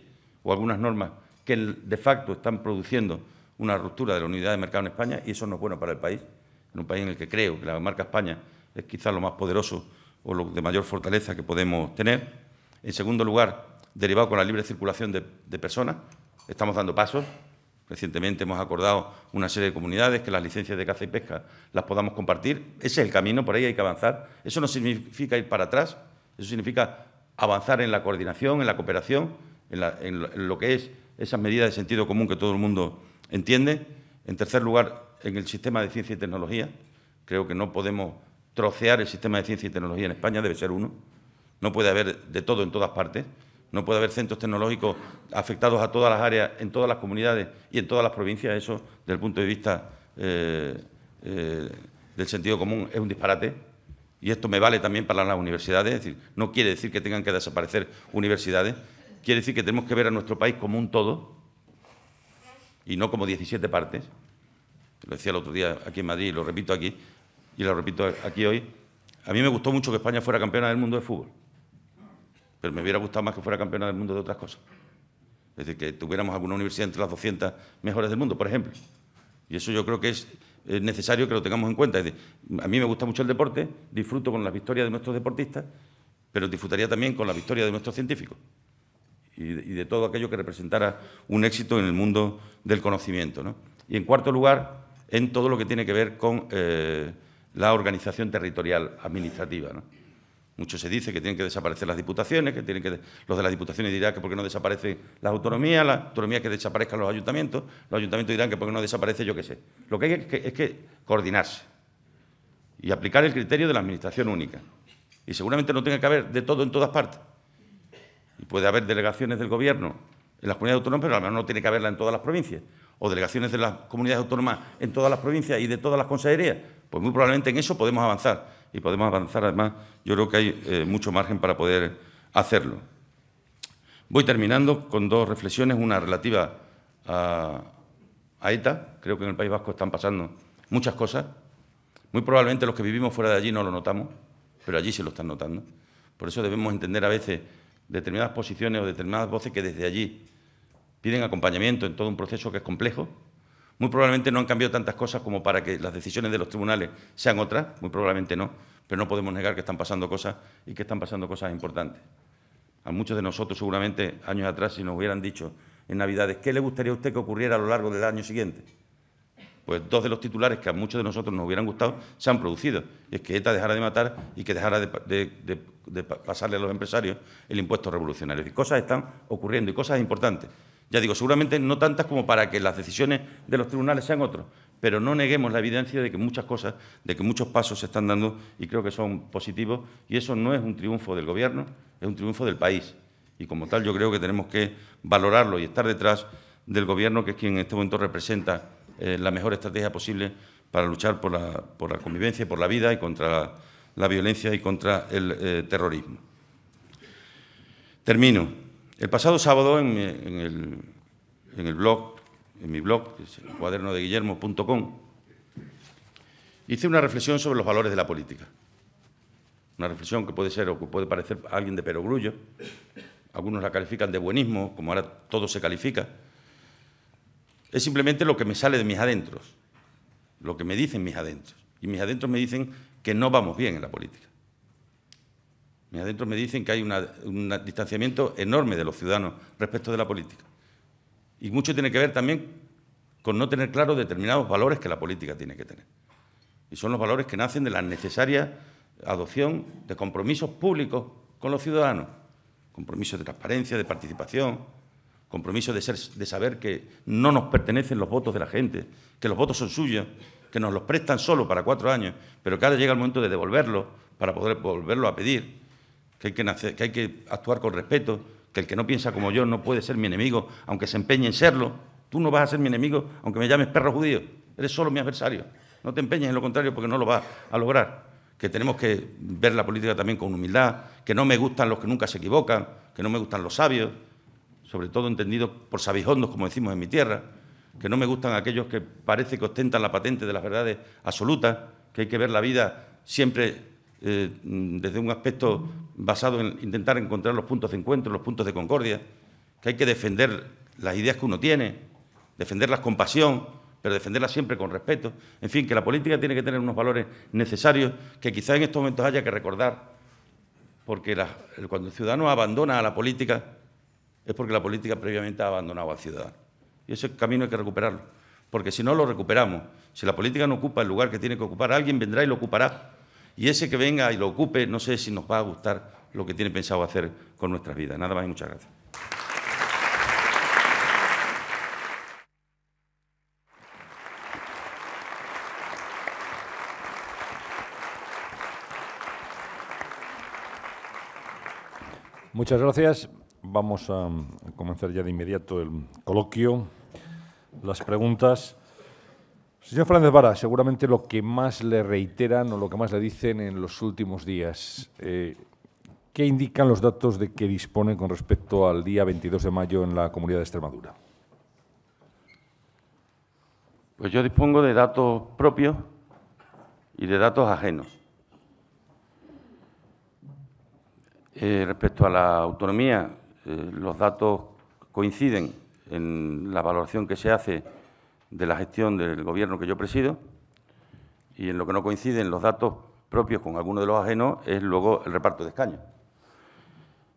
o algunas normas que de facto están produciendo una ruptura de la unidad de mercado en España, y eso no es bueno para el país, en un país en el que creo que la marca España es quizás lo más poderoso o lo de mayor fortaleza que podemos tener. En segundo lugar, derivado con la libre circulación de personas, estamos dando pasos. Recientemente hemos acordado una serie de comunidades que las licencias de caza y pesca las podamos compartir. Ese es el camino, por ahí hay que avanzar. Eso no significa ir para atrás, eso significa avanzar en la coordinación, en la cooperación, en lo que es esas medidas de sentido común que todo el mundo entiende. En tercer lugar, en el sistema de ciencia y tecnología. Creo que no podemos trocear el sistema de ciencia y tecnología en España, debe ser uno. No puede haber de todo en todas partes. No puede haber centros tecnológicos afectados a todas las áreas, en todas las comunidades y en todas las provincias. Eso, desde el punto de vista del sentido común, es un disparate. Y esto me vale también para las universidades. Es decir, no quiere decir que tengan que desaparecer universidades. Quiere decir que tenemos que ver a nuestro país como un todo y no como 17 partes. Lo decía el otro día aquí en Madrid y lo repito aquí, y lo repito aquí hoy. A mí me gustó mucho que España fuera campeona del mundo de fútbol, pero me hubiera gustado más que fuera campeona del mundo de otras cosas. Es decir, que tuviéramos alguna universidad entre las 200 mejores del mundo, por ejemplo. Y eso yo creo que es necesario que lo tengamos en cuenta. Es decir, a mí me gusta mucho el deporte, disfruto con las victorias de nuestros deportistas, pero disfrutaría también con la victoria de nuestros científicos y de todo aquello que representara un éxito en el mundo del conocimiento, ¿no? Y, en cuarto lugar, en todo lo que tiene que ver con la organización territorial administrativa, ¿no? Mucho se dice que tienen que desaparecer las diputaciones, los de las diputaciones dirán que por qué no desaparecen las autonomías que desaparezcan los ayuntamientos dirán que por qué no desaparece yo qué sé. Lo que hay es que coordinarse y aplicar el criterio de la administración única. Y seguramente no tenga que haber de todo en todas partes. Y puede haber delegaciones del Gobierno en las comunidades autónomas, pero a lo mejor no tiene que haberla en todas las provincias. O delegaciones de las comunidades autónomas en todas las provincias y de todas las consejerías. Pues muy probablemente en eso podemos avanzar. Y podemos avanzar, además, yo creo que hay mucho margen para poder hacerlo. Voy terminando con 2 reflexiones, una relativa a ETA. Creo que en el País Vasco están pasando muchas cosas. Muy probablemente los que vivimos fuera de allí no lo notamos, pero allí se lo están notando. Por eso debemos entender a veces determinadas posiciones o determinadas voces que desde allí piden acompañamiento en todo un proceso que es complejo. Muy probablemente no han cambiado tantas cosas como para que las decisiones de los tribunales sean otras, muy probablemente no, pero no podemos negar que están pasando cosas y que están pasando cosas importantes. A muchos de nosotros, seguramente, años atrás, si nos hubieran dicho en Navidades, ¿qué le gustaría a usted que ocurriera a lo largo del año siguiente? Pues 2 de los titulares que a muchos de nosotros nos hubieran gustado se han producido. Y es que ETA dejara de matar y que dejara de pasarle a los empresarios el impuesto revolucionario. Es decir, cosas están ocurriendo y cosas importantes. Ya digo, seguramente no tantas como para que las decisiones de los tribunales sean otras, pero no neguemos la evidencia de que muchas cosas, de que muchos pasos se están dando y creo que son positivos, y eso no es un triunfo del Gobierno, es un triunfo del país. Y como tal yo creo que tenemos que valorarlo y estar detrás del Gobierno, que es quien en este momento representa la mejor estrategia posible para luchar por la convivencia, por la vida y contra la violencia y contra el terrorismo. Termino. El pasado sábado en mi blog, que es el cuadernodeguillermo.com, hice una reflexión sobre los valores de la política. Una reflexión que puede ser o que puede parecer a alguien de perogrullo. Algunos la califican de buenismo, como ahora todo se califica. Es simplemente lo que me sale de mis adentros, lo que me dicen mis adentros. Y mis adentros me dicen que no vamos bien en la política. Mis adentros me dicen que hay un distanciamiento enorme de los ciudadanos respecto de la política. Y mucho tiene que ver también con no tener claros determinados valores que la política tiene que tener. Y son los valores que nacen de la necesaria adopción de compromisos públicos con los ciudadanos. Compromisos de transparencia, de participación, compromisos de saber que no nos pertenecen los votos de la gente, que los votos son suyos que nos los prestan solo para 4 años, pero que ahora llega el momento de devolverlos para poder volverlo a pedir, que hay que actuar con respeto, que el que no piensa como yo no puede ser mi enemigo, aunque se empeñe en serlo. Tú no vas a ser mi enemigo, aunque me llames perro judío, eres solo mi adversario. No te empeñes en lo contrario porque no lo vas a lograr. Que tenemos que ver la política también con humildad, que no me gustan los que nunca se equivocan, que no me gustan los sabios, sobre todo entendidos por sabijondos, como decimos en mi tierra, que no me gustan aquellos que parece que ostentan la patente de las verdades absolutas, que hay que ver la vida siempre desde un aspecto basado en intentar encontrar los puntos de encuentro, los puntos de concordia, que hay que defender las ideas que uno tiene, defenderlas con pasión, pero defenderlas siempre con respeto. En fin, que la política tiene que tener unos valores necesarios que quizá en estos momentos haya que recordar, porque cuando el ciudadano abandona a la política es porque la política previamente ha abandonado al ciudadano. Y ese camino hay que recuperarlo, porque si no lo recuperamos, si la política no ocupa el lugar que tiene que ocupar, alguien vendrá y lo ocupará. Y ese que venga y lo ocupe, no sé si nos va a gustar lo que tiene pensado hacer con nuestras vidas. Nada más y muchas gracias. Muchas gracias. Vamos a comenzar ya de inmediato el coloquio, las preguntas. Señor Fernández Vara, seguramente lo que más le reiteran o lo que más le dicen en los últimos días, ¿qué indican los datos de que dispone con respecto al día 22 de mayo en la Comunidad de Extremadura? Pues yo dispongo de datos propios y de datos ajenos. Respecto a la autonomía, los datos coinciden en la valoración que se hace de la gestión del Gobierno que yo presido, y en lo que no coinciden los datos propios con algunos de los ajenos es luego el reparto de escaños.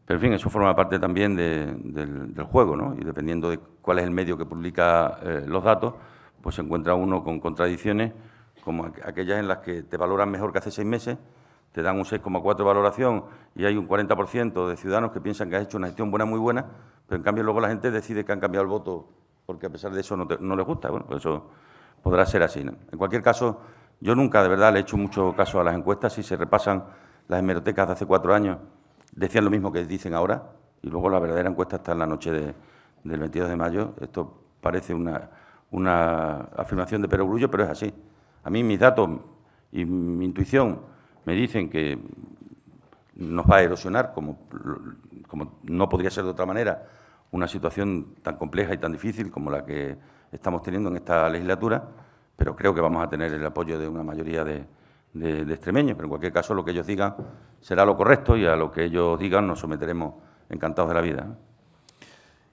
Pero, en fin, eso forma parte también del juego, ¿no? Y dependiendo de cuál es el medio que publica los datos, pues se encuentra uno con contradicciones como aquellas en las que te valoran mejor que hace 6 meses, te dan un 6,4 de valoración y hay un 40% de ciudadanos que piensan que has hecho una gestión buena, muy buena, pero en cambio luego la gente decide que han cambiado el voto porque a pesar de eso no les gusta. Bueno, pues eso podrá ser así, ¿no? En cualquier caso, yo nunca de verdad le he hecho mucho caso a las encuestas. Si se repasan las hemerotecas de hace 4 años, decían lo mismo que dicen ahora, y luego la verdadera encuesta está en la noche del 22 de mayo. Esto parece una afirmación de perogrullo, pero es así. A mí mis datos y mi intuición me dicen que nos va a erosionar, como no podría ser de otra manera, una situación tan compleja y tan difícil como la que estamos teniendo en esta legislatura, pero creo que vamos a tener el apoyo de una mayoría de extremeños. Pero en cualquier caso, lo que ellos digan será lo correcto y a lo que ellos digan nos someteremos encantados de la vida, ¿no?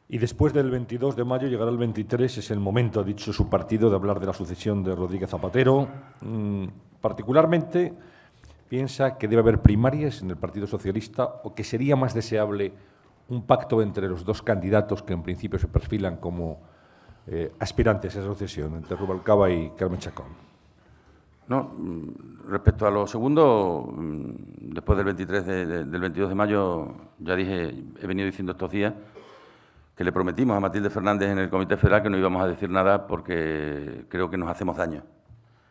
Y después del 22 de mayo llegará el 23, es el momento, ha dicho su partido, de hablar de la sucesión de Rodríguez Zapatero. Particularmente, ¿piensa que debe haber primarias en el Partido Socialista o que sería más deseable un pacto entre los dos candidatos que en principio se perfilan como aspirantes a esa sucesión, entre Rubalcaba y Carmen Chacón? No, respecto a lo segundo, después del 22 de mayo, ya dije, he venido diciendo estos días que le prometimos a Matilde Fernández en el Comité Federal que no íbamos a decir nada porque creo que nos hacemos daño.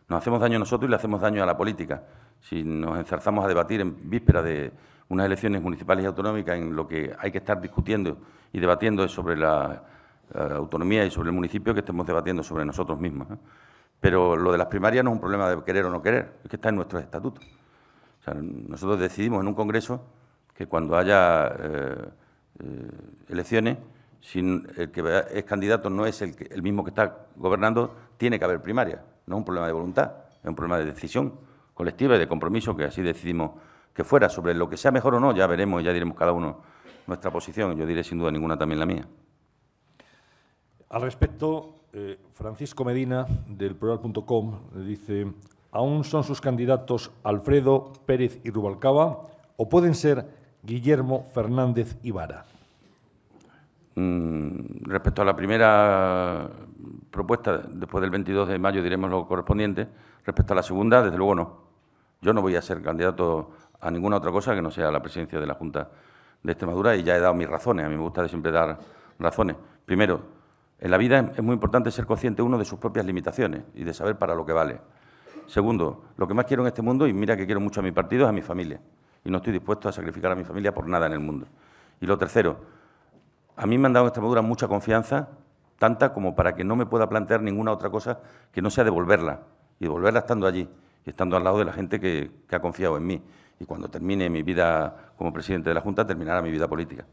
Nos hacemos daño nosotros y le hacemos daño a la política. Si nos enzarzamos a debatir en víspera de unas elecciones municipales y autonómicas en lo que hay que estar discutiendo y debatiendo es sobre la autonomía y sobre el municipio, que estemos debatiendo sobre nosotros mismos, ¿no? Pero lo de las primarias no es un problema de querer o no querer, es que está en nuestros estatutos. O sea, nosotros decidimos en un congreso que cuando haya elecciones, si el que es candidato no es el mismo que está gobernando, tiene que haber primarias. No es un problema de voluntad, es un problema de decisión colectiva y de compromiso, que así decidimos que fuera. Sobre lo que sea mejor o no, ya veremos, ya diremos cada uno nuestra posición. Yo diré sin duda ninguna también la mía. Al respecto, Francisco Medina, del Plural.com, dice: ¿aún son sus candidatos Alfredo, Pérez y Rubalcaba o pueden ser Guillermo, Fernández y Vara? Respecto a la primera propuesta, después del 22 de mayo diremos lo correspondiente. Respecto a la segunda, desde luego no. Yo no voy a ser candidato a ninguna otra cosa que no sea la presidencia de la Junta de Extremadura, y ya he dado mis razones. A mí me gusta siempre dar razones. Primero, en la vida es muy importante ser consciente uno de sus propias limitaciones y de saber para lo que vale. Segundo, lo que más quiero en este mundo, y mira que quiero mucho a mi partido, es a mi familia. Y no estoy dispuesto a sacrificar a mi familia por nada en el mundo. Y lo tercero, a mí me han dado en Extremadura mucha confianza, tanta como para que no me pueda plantear ninguna otra cosa que no sea devolverla. Y devolverla estando allí, y estando al lado de la gente que ha confiado en mí. Y cuando termine mi vida como presidente de la Junta, terminará mi vida política.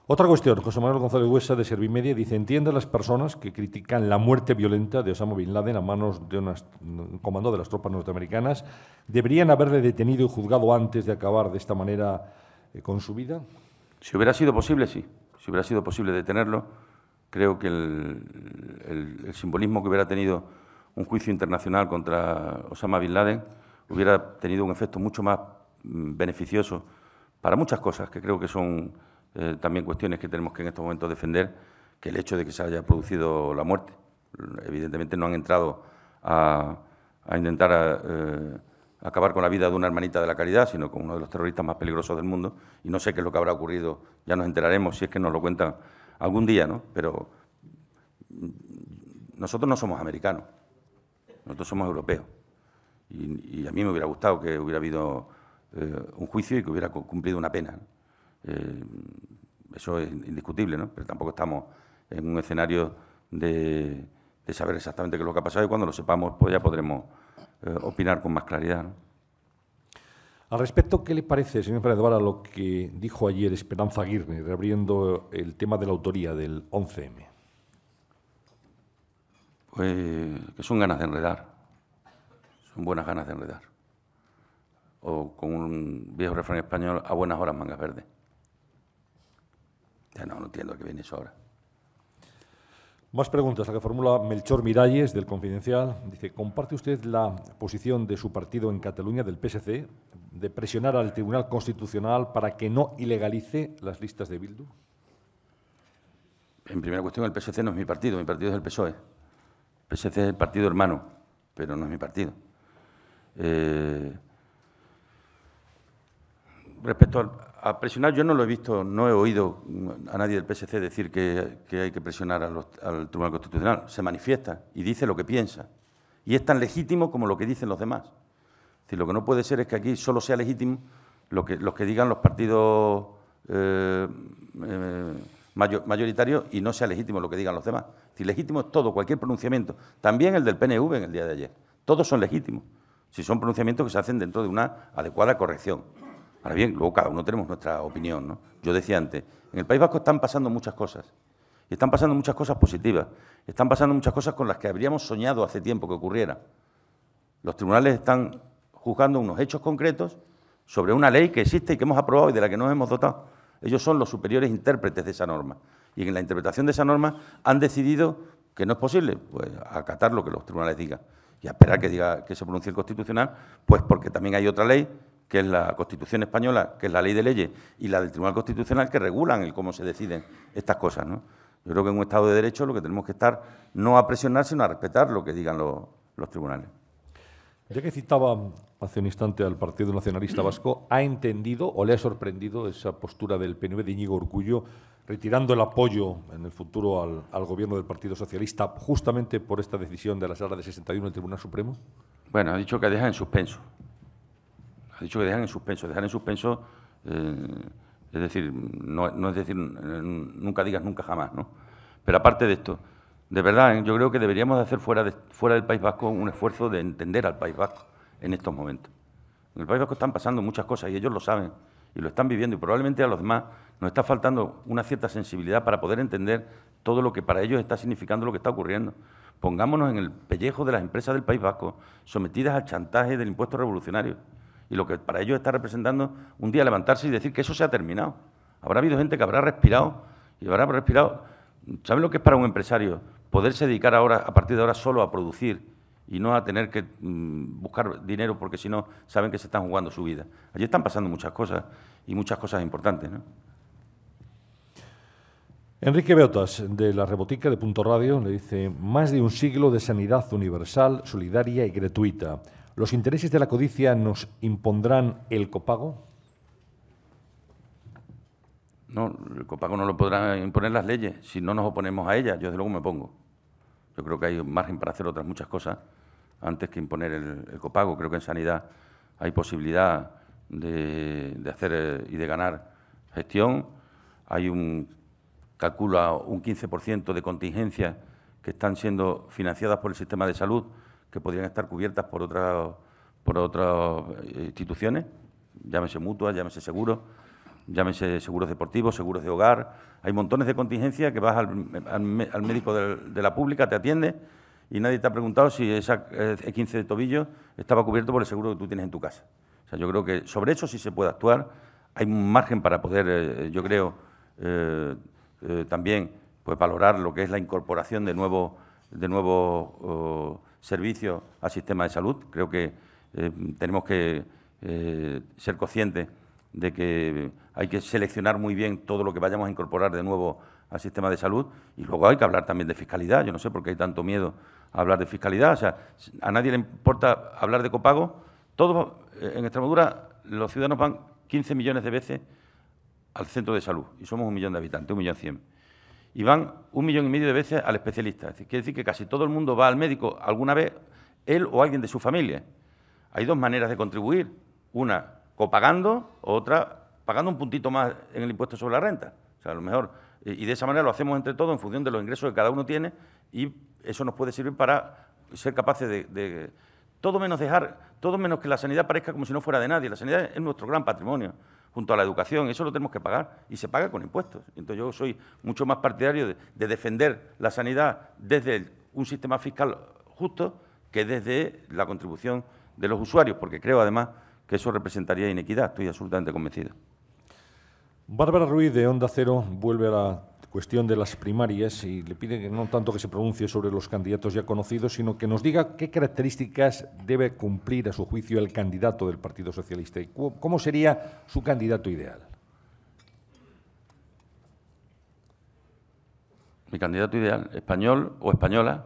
Otra cuestión, José Manuel González Huesa, de Servimedia, dice: entiende a las personas que critican la muerte violenta de Osama Bin Laden a manos de un comando de las tropas norteamericanas. ¿Deberían haberle detenido y juzgado antes de acabar de esta manera con su vida? Si hubiera sido posible, sí. Si hubiera sido posible detenerlo, creo que el simbolismo que hubiera tenido un juicio internacional contra Osama Bin Laden hubiera tenido un efecto mucho más beneficioso para muchas cosas, que creo que son también cuestiones que tenemos que en estos momentos defender, que el hecho de que se haya producido la muerte. Evidentemente no han entrado a intentar acabar con la vida de una hermanita de la caridad, sino con uno de los terroristas más peligrosos del mundo, y no sé qué es lo que habrá ocurrido, ya nos enteraremos si es que nos lo cuentan algún día, ¿no? Pero nosotros no somos americanos, nosotros somos europeos, y a mí me hubiera gustado que hubiera habido un juicio y que hubiera cumplido una pena, ¿no? Eso es indiscutible, ¿no? Pero tampoco estamos en un escenario de saber exactamente qué es lo que ha pasado, y cuando lo sepamos pues ya podremos opinar con más claridad, ¿no? Al respecto, ¿qué le parece, señor Fernández Vara, lo que dijo ayer Esperanza Aguirre, reabriendo el tema de la autoría del 11M? Pues que son ganas de enredar, son buenas ganas de enredar. O con un viejo refrán español, a buenas horas mangas verdes. Ya no entiendo a qué viene eso ahora. Más preguntas, la que formula Melchor Miralles, del Confidencial. Dice: ¿comparte usted la posición de su partido en Cataluña, del PSC, de presionar al Tribunal Constitucional para que no ilegalice las listas de Bildu? En primera cuestión, el PSC no es mi partido es el PSOE. El PSC es el partido hermano, pero no es mi partido. Respecto a presionar, yo no lo he visto, no he oído a nadie del PSC decir que hay que presionar al Tribunal Constitucional. Se manifiesta y dice lo que piensa. Y es tan legítimo como lo que dicen los demás. Es decir, lo que no puede ser es que aquí solo sea legítimo los que digan los partidos mayoritarios y no sea legítimo lo que digan los demás. Es decir, legítimo es todo, cualquier pronunciamiento. También el del PNV en el día de ayer. Todos son legítimos, si son pronunciamientos que se hacen dentro de una adecuada corrección. Ahora bien, luego cada uno tenemos nuestra opinión, ¿no? Yo decía antes, en el País Vasco están pasando muchas cosas. Y están pasando muchas cosas positivas. Están pasando muchas cosas con las que habríamos soñado hace tiempo que ocurriera. Los tribunales están juzgando unos hechos concretos sobre una ley que existe y que hemos aprobado y de la que nos hemos dotado. Ellos son los superiores intérpretes de esa norma. Y en la interpretación de esa norma han decidido que no es posible, pues acatar lo que los tribunales digan. Y a esperar que se pronuncie el Constitucional, pues porque también hay otra ley, que es la Constitución española, que es la Ley de Leyes, y la del Tribunal Constitucional, que regulan el cómo se deciden estas cosas, ¿no? Yo creo que en un Estado de Derecho lo que tenemos que estar no a presionar, sino a respetar lo que digan los tribunales. Ya que citaba hace un instante al Partido Nacionalista Vasco, ¿ha entendido o le ha sorprendido esa postura del PNV de Íñigo Urkullu, retirando el apoyo en el futuro al gobierno del Partido Socialista, justamente por esta decisión de la Sala de 61 del Tribunal Supremo? Bueno, ha dicho que dejan en suspenso. Ha dicho que dejan en suspenso. Dejar en suspenso, es decir, no es decir, nunca digas nunca jamás, ¿no? Pero aparte de esto, de verdad, yo creo que deberíamos de hacer fuera del País Vasco un esfuerzo de entender al País Vasco en estos momentos. En el País Vasco están pasando muchas cosas y ellos lo saben y lo están viviendo, y probablemente a los demás nos está faltando una cierta sensibilidad para poder entender todo lo que para ellos está significando lo que está ocurriendo. Pongámonos en el pellejo de las empresas del País Vasco, sometidas al chantaje del impuesto revolucionario, y lo que para ellos está representando un día levantarse y decir que eso se ha terminado. Habrá habido gente que habrá respirado, y habrá respirado. ¿Saben lo que es para un empresario poderse dedicar ahora, a partir de ahora, solo a producir y no a tener que buscar dinero porque si no saben que se están jugando su vida? Allí están pasando muchas cosas y muchas cosas importantes, ¿no? Enrique Beotas, de La Rebotica, de Punto Radio, le dice: más de un siglo de sanidad universal, solidaria y gratuita. ¿Los intereses de la codicia nos impondrán el copago? No, el copago no lo podrán imponer las leyes si no nos oponemos a ellas. Yo desde luego me opongo. Yo creo que hay margen para hacer otras muchas cosas antes que imponer el copago. Creo que en sanidad hay posibilidad de hacer y de ganar gestión. Hay calcula un 15% de contingencias que están siendo financiadas por el sistema de salud, que podrían estar cubiertas por otras instituciones, llámese mutuas, llámese seguros, llámese seguros deportivos, seguros de hogar. Hay montones de contingencias que vas al médico de la pública, te atiende y nadie te ha preguntado si esa E15 de tobillo estaba cubierto por el seguro que tú tienes en tu casa. O sea, yo creo que sobre eso sí se puede actuar. Hay un margen para poder, yo creo, también pues valorar lo que es la incorporación de nuevos servicios al sistema de salud. Creo que tenemos que ser conscientes de que hay que seleccionar muy bien todo lo que vayamos a incorporar de nuevo al sistema de salud, y luego hay que hablar también de fiscalidad. Yo no sé por qué hay tanto miedo a hablar de fiscalidad. O sea, a nadie le importa hablar de copago. Todos en Extremadura los ciudadanos van 15 millones de veces al centro de salud, y somos 1 millón de habitantes, 1.100.000. Y van 1,5 millones de veces al especialista. Es decir, quiere decir que casi todo el mundo va al médico alguna vez, él o alguien de su familia. Hay dos maneras de contribuir, una copagando, otra pagando un puntito más en el impuesto sobre la renta. O sea, a lo mejor, y de esa manera lo hacemos entre todos en función de los ingresos que cada uno tiene, y eso nos puede servir para ser capaces de todo menos que la sanidad parezca como si no fuera de nadie. La sanidad es nuestro gran patrimonio, junto a la educación. Eso lo tenemos que pagar, y se paga con impuestos. Entonces yo soy mucho más partidario de defender la sanidad desde un sistema fiscal justo que desde la contribución de los usuarios, porque creo además que eso representaría inequidad. Estoy absolutamente convencido. Bárbara Ruiz, de Onda Cero, vuelve a la cuestión de las primarias y le pide que no tanto que se pronuncie sobre los candidatos ya conocidos, sino que nos diga qué características debe cumplir, a su juicio, el candidato del Partido Socialista y cómo sería su candidato ideal. Mi candidato ideal, español o española,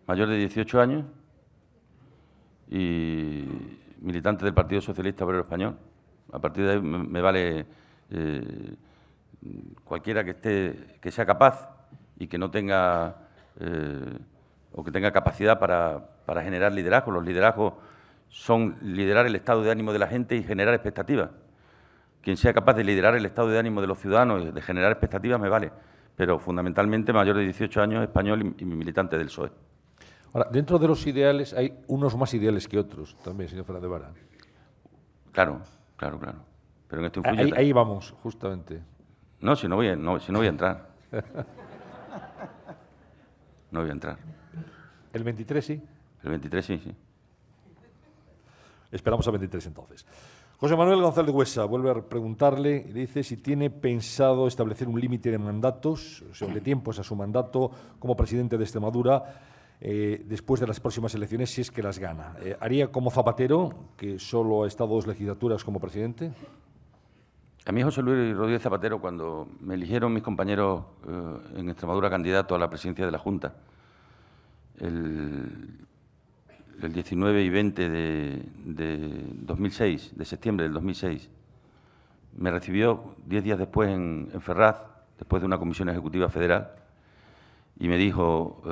mayor de 18 años y militante del Partido Socialista Obrero Español. A partir de ahí me vale cualquiera que sea capaz y que no tenga o que tenga capacidad para generar liderazgo. Los liderazgos son liderar el estado de ánimo de la gente y generar expectativas. Quien sea capaz de liderar el estado de ánimo de los ciudadanos y de generar expectativas me vale, pero fundamentalmente mayor de 18 años, español y militante del PSOE. Ahora, dentro de los ideales hay unos más ideales que otros también, señor Fernández Vara. Claro. Pero en esto influye... Ahí vamos, justamente. No, si no voy a entrar. No voy a entrar. ¿El 23 sí? El 23 sí. Esperamos al 23 entonces. José Manuel González Huesa vuelve a preguntarle y le dice si tiene pensado establecer un límite de mandatos, o sea, de tiempos a su mandato como presidente de Extremadura después de las próximas elecciones, si es que las gana. ¿Haría como Zapatero, que solo ha estado 2 legislaturas como presidente? A mí, José Luis Rodríguez Zapatero, cuando me eligieron mis compañeros en Extremadura candidato a la presidencia de la Junta, el 19 y 20 de 2006, de septiembre del 2006, me recibió 10 días después en Ferraz, después de una comisión ejecutiva federal, y me dijo: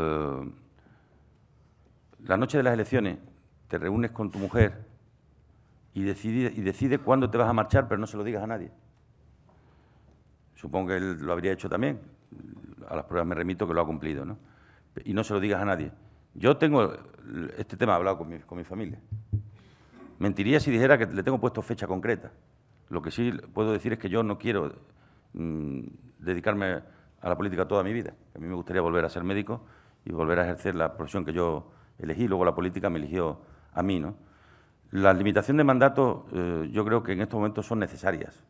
la noche de las elecciones te reúnes con tu mujer y decide cuándo te vas a marchar, pero no se lo digas a nadie. Supongo que él lo habría hecho también. A las pruebas me remito que lo ha cumplido, ¿no? Y no se lo digas a nadie. Yo tengo este tema hablado con mi familia. Mentiría si dijera que le tengo puesto fecha concreta. Lo que sí puedo decir es que yo no quiero dedicarme a la política toda mi vida. A mí me gustaría volver a ser médico y volver a ejercer la profesión que yo elegí. Luego la política me eligió a mí, ¿no? La limitación de mandato yo creo que en estos momentos son necesarias.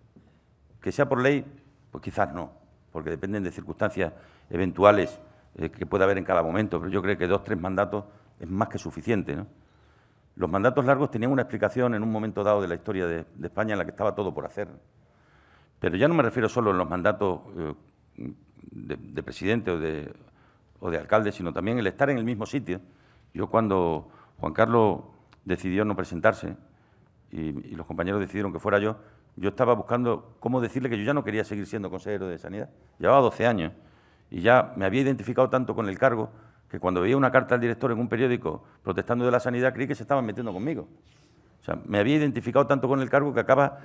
Que sea por ley, pues quizás no, porque dependen de circunstancias eventuales que pueda haber en cada momento, pero yo creo que 2 o 3 mandatos es más que suficiente, ¿no? Los mandatos largos tenían una explicación en un momento dado de la historia de España en la que estaba todo por hacer. Pero ya no me refiero solo en los mandatos de presidente o de alcalde, sino también el estar en el mismo sitio. Yo, cuando Juan Carlos decidió no presentarse y los compañeros decidieron que fuera yo estaba buscando cómo decirle que yo ya no quería seguir siendo consejero de Sanidad. Llevaba 12 años y ya me había identificado tanto con el cargo que cuando veía una carta al director en un periódico protestando de la sanidad creí que se estaban metiendo conmigo. O sea, me había identificado tanto con el cargo que acaba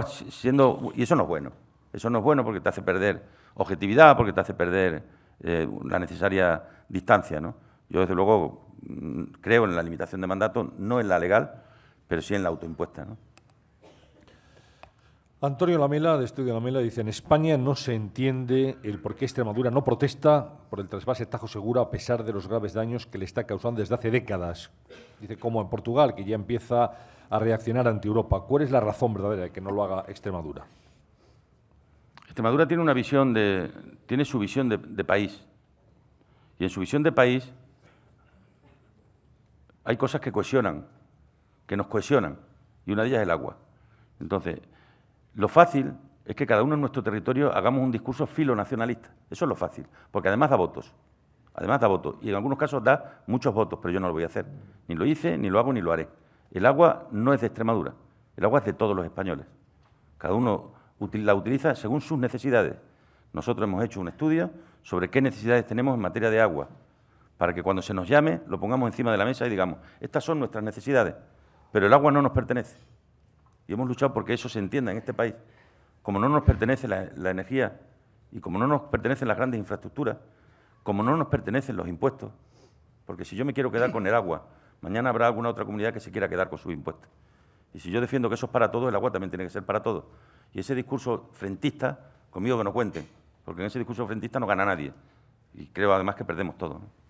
siendo... Y eso no es bueno. Eso no es bueno porque te hace perder objetividad, porque te hace perder la necesaria distancia, ¿no? Yo, desde luego, creo en la limitación de mandato, no en la legal, pero sí en la autoimpuesta, ¿no? Antonio Lamela, de Estudio Lamela, dice: en España no se entiende el por qué Extremadura no protesta por el trasvase Tajo Segura a pesar de los graves daños que le está causando desde hace décadas. Dice, como en Portugal, que ya empieza a reaccionar ante Europa. ¿Cuál es la razón verdadera de que no lo haga Extremadura? Extremadura tiene una visión tiene su visión de país. Y en su visión de país hay cosas que cohesionan, que nos cohesionan, y una de ellas es el agua. Entonces, lo fácil es que cada uno en nuestro territorio hagamos un discurso filonacionalista. Eso es lo fácil, porque además da votos. Además da votos, y en algunos casos da muchos votos, pero yo no lo voy a hacer. Ni lo hice, ni lo hago, ni lo haré. El agua no es de Extremadura, el agua es de todos los españoles. Cada uno la utiliza según sus necesidades. Nosotros hemos hecho un estudio sobre qué necesidades tenemos en materia de agua, para que cuando se nos llame lo pongamos encima de la mesa y digamos, estas son nuestras necesidades, pero el agua no nos pertenece. Y hemos luchado porque eso se entienda en este país. Como no nos pertenece la energía y como no nos pertenecen las grandes infraestructuras, como no nos pertenecen los impuestos, porque si yo me quiero quedar con el agua, mañana habrá alguna otra comunidad que se quiera quedar con sus impuestos. Y si yo defiendo que eso es para todos, el agua también tiene que ser para todos. Y ese discurso frentista, conmigo que no cuenten, porque en ese discurso frentista no gana nadie. Y creo además que perdemos todo, ¿no?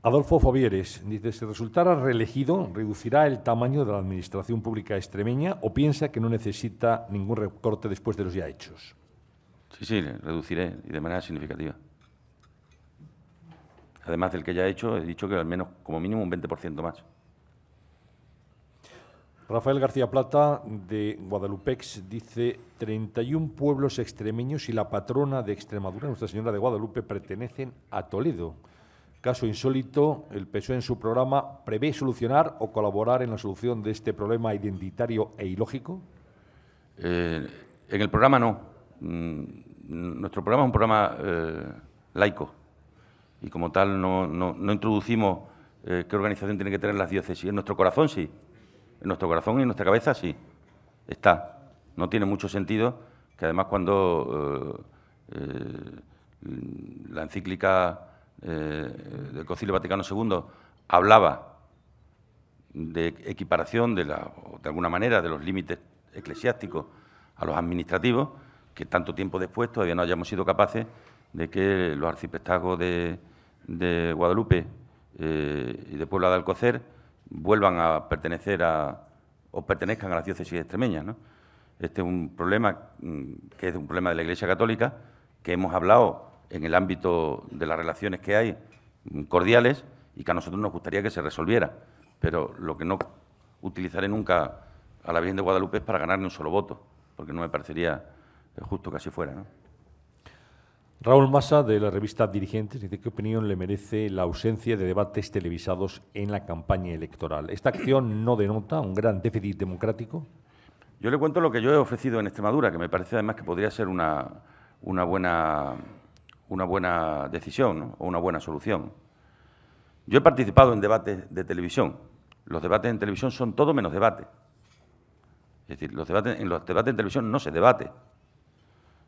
Adolfo Fovieres dice, si resultara reelegido, ¿reducirá el tamaño de la administración pública extremeña o piensa que no necesita ningún recorte después de los ya hechos? Sí, reduciré y de manera significativa. Además del que ya he hecho, he dicho que al menos como mínimo un 20% más. Rafael García Plata, de Guadalupex, dice, 31 pueblos extremeños y la patrona de Extremadura, Nuestra Señora de Guadalupe, pertenecen a Toledo. Caso insólito, el PSOE en su programa prevé solucionar o colaborar en la solución de este problema identitario e ilógico. En el programa no. Nuestro programa es un programa laico y como tal no introducimos qué organización tiene que tener las diócesis. En nuestro corazón sí. En nuestro corazón y en nuestra cabeza sí. Está. No tiene mucho sentido que además cuando la encíclica del Concilio Vaticano II hablaba de equiparación de alguna manera de los límites eclesiásticos a los administrativos, que tanto tiempo después todavía no hayamos sido capaces de que los arciprestazgos de Guadalupe y de Puebla de Alcocer vuelvan a pertenecer o pertenezcan a las diócesis extremeñas, ¿no? Este es un problema que es un problema de la Iglesia Católica, que hemos hablado en el ámbito de las relaciones que hay cordiales y que a nosotros nos gustaría que se resolviera. Pero lo que no utilizaré nunca a la Virgen de Guadalupe es para ganar ni un solo voto, porque no me parecería justo que así fuera, ¿no? Raúl Massa, de la revista Dirigentes, dice, ¿qué opinión le merece la ausencia de debates televisados en la campaña electoral? ¿Esta acción no denota un gran déficit democrático? Yo le cuento lo que yo he ofrecido en Extremadura, que me parece además que podría ser una buena decisión, ¿no? O una buena solución. Yo he participado en debates de televisión. Los debates en televisión son todo menos debate. Es decir, en los debates en televisión no se debate.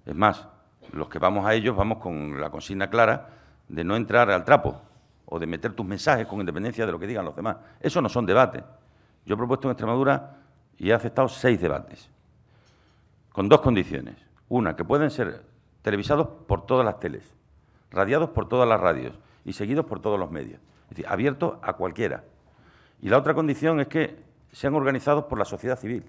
Es más, los que vamos a ellos vamos con la consigna clara de no entrar al trapo o de meter tus mensajes con independencia de lo que digan los demás. Eso no son debates. Yo he propuesto en Extremadura y he aceptado 6 debates, con 2 condiciones. Una, que pueden ser televisados por todas las teles, radiados por todas las radios y seguidos por todos los medios. Es decir, abiertos a cualquiera. Y la otra condición es que sean organizados por la sociedad civil.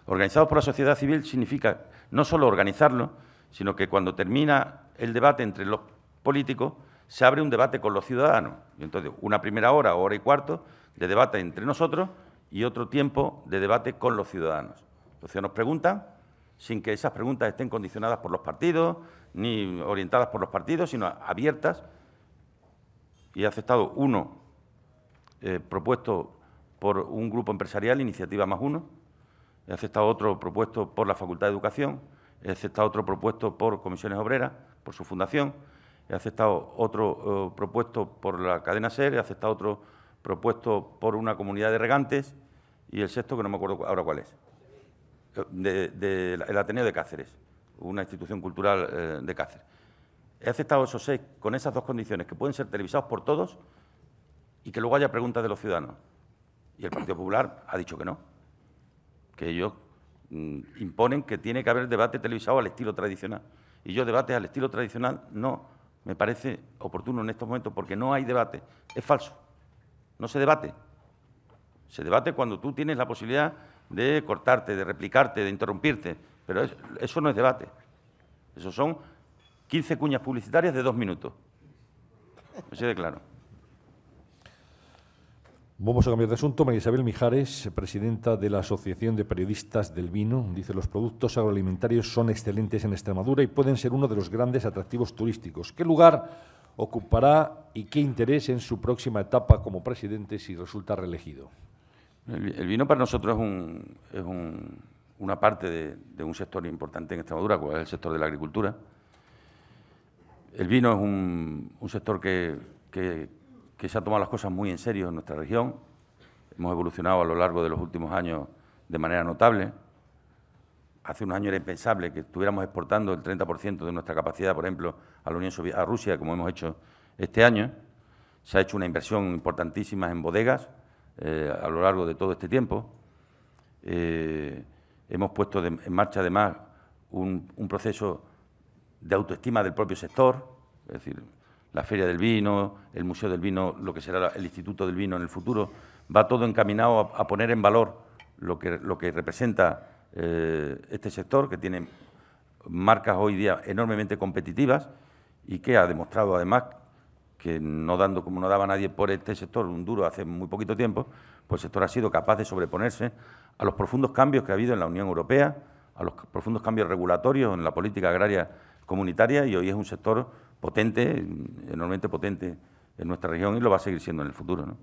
Organizados por la sociedad civil significa no solo organizarlo, sino que cuando termina el debate entre los políticos, se abre un debate con los ciudadanos. Y entonces, una primera hora o hora y cuarto de debate entre nosotros y otro tiempo de debate con los ciudadanos. Los ciudadanos preguntan, sin que esas preguntas estén condicionadas por los partidos, ni orientadas por los partidos, sino abiertas. Y he aceptado uno propuesto por un grupo empresarial, Iniciativa Más Uno. He aceptado otro propuesto por la Facultad de Educación. He aceptado otro propuesto por Comisiones Obreras, por su fundación. he aceptado otro propuesto por la cadena SER, he aceptado otro propuesto por una comunidad de regantes y el sexto, que no me acuerdo ahora cuál es, el Ateneo de Cáceres, una institución cultural de Cáceres. He aceptado esos 6 con esas 2 condiciones, que pueden ser televisados por todos y que luego haya preguntas de los ciudadanos. Y el Partido Popular ha dicho que no, que ellos imponen que tiene que haber debate televisado al estilo tradicional. Y yo debates al estilo tradicional no me parece oportuno en estos momentos porque no hay debate. Es falso. No se debate. Se debate cuando tú tienes la posibilidad de cortarte, de replicarte, de interrumpirte. Pero eso no es debate. Eso son 15 cuñas publicitarias de 2 minutos. Así de claro. Vamos a cambiar de asunto. María Isabel Mijares, presidenta de la Asociación de Periodistas del Vino, dice: los productos agroalimentarios son excelentes en Extremadura y pueden ser uno de los grandes atractivos turísticos. ¿Qué lugar ocupará y qué interés en su próxima etapa como presidente si resulta reelegido? El vino para nosotros es una parte de un sector importante en Extremadura, como es el sector de la agricultura. El vino es un sector que se ha tomado las cosas muy en serio en nuestra región. Hemos evolucionado a lo largo de los últimos años de manera notable. Hace unos años era impensable que estuviéramos exportando el 30% de nuestra capacidad, por ejemplo, a la Unión Soviética, a Rusia, como hemos hecho este año. Se ha hecho una inversión importantísima en bodegas a lo largo de todo este tiempo. Hemos puesto en marcha, además, un proceso de autoestima del propio sector, es decir, la Feria del Vino, el Museo del Vino, lo que será el Instituto del Vino en el futuro, va todo encaminado a poner en valor lo que representa este sector, que tiene marcas hoy día enormemente competitivas y que ha demostrado además que no dando como no daba nadie por este sector un duro hace muy poquito tiempo, pues el sector ha sido capaz de sobreponerse a los profundos cambios que ha habido en la Unión Europea, a los profundos cambios regulatorios en la política agraria comunitaria, y hoy es un sector potente, enormemente potente en nuestra región, y lo va a seguir siendo en el futuro, ¿no?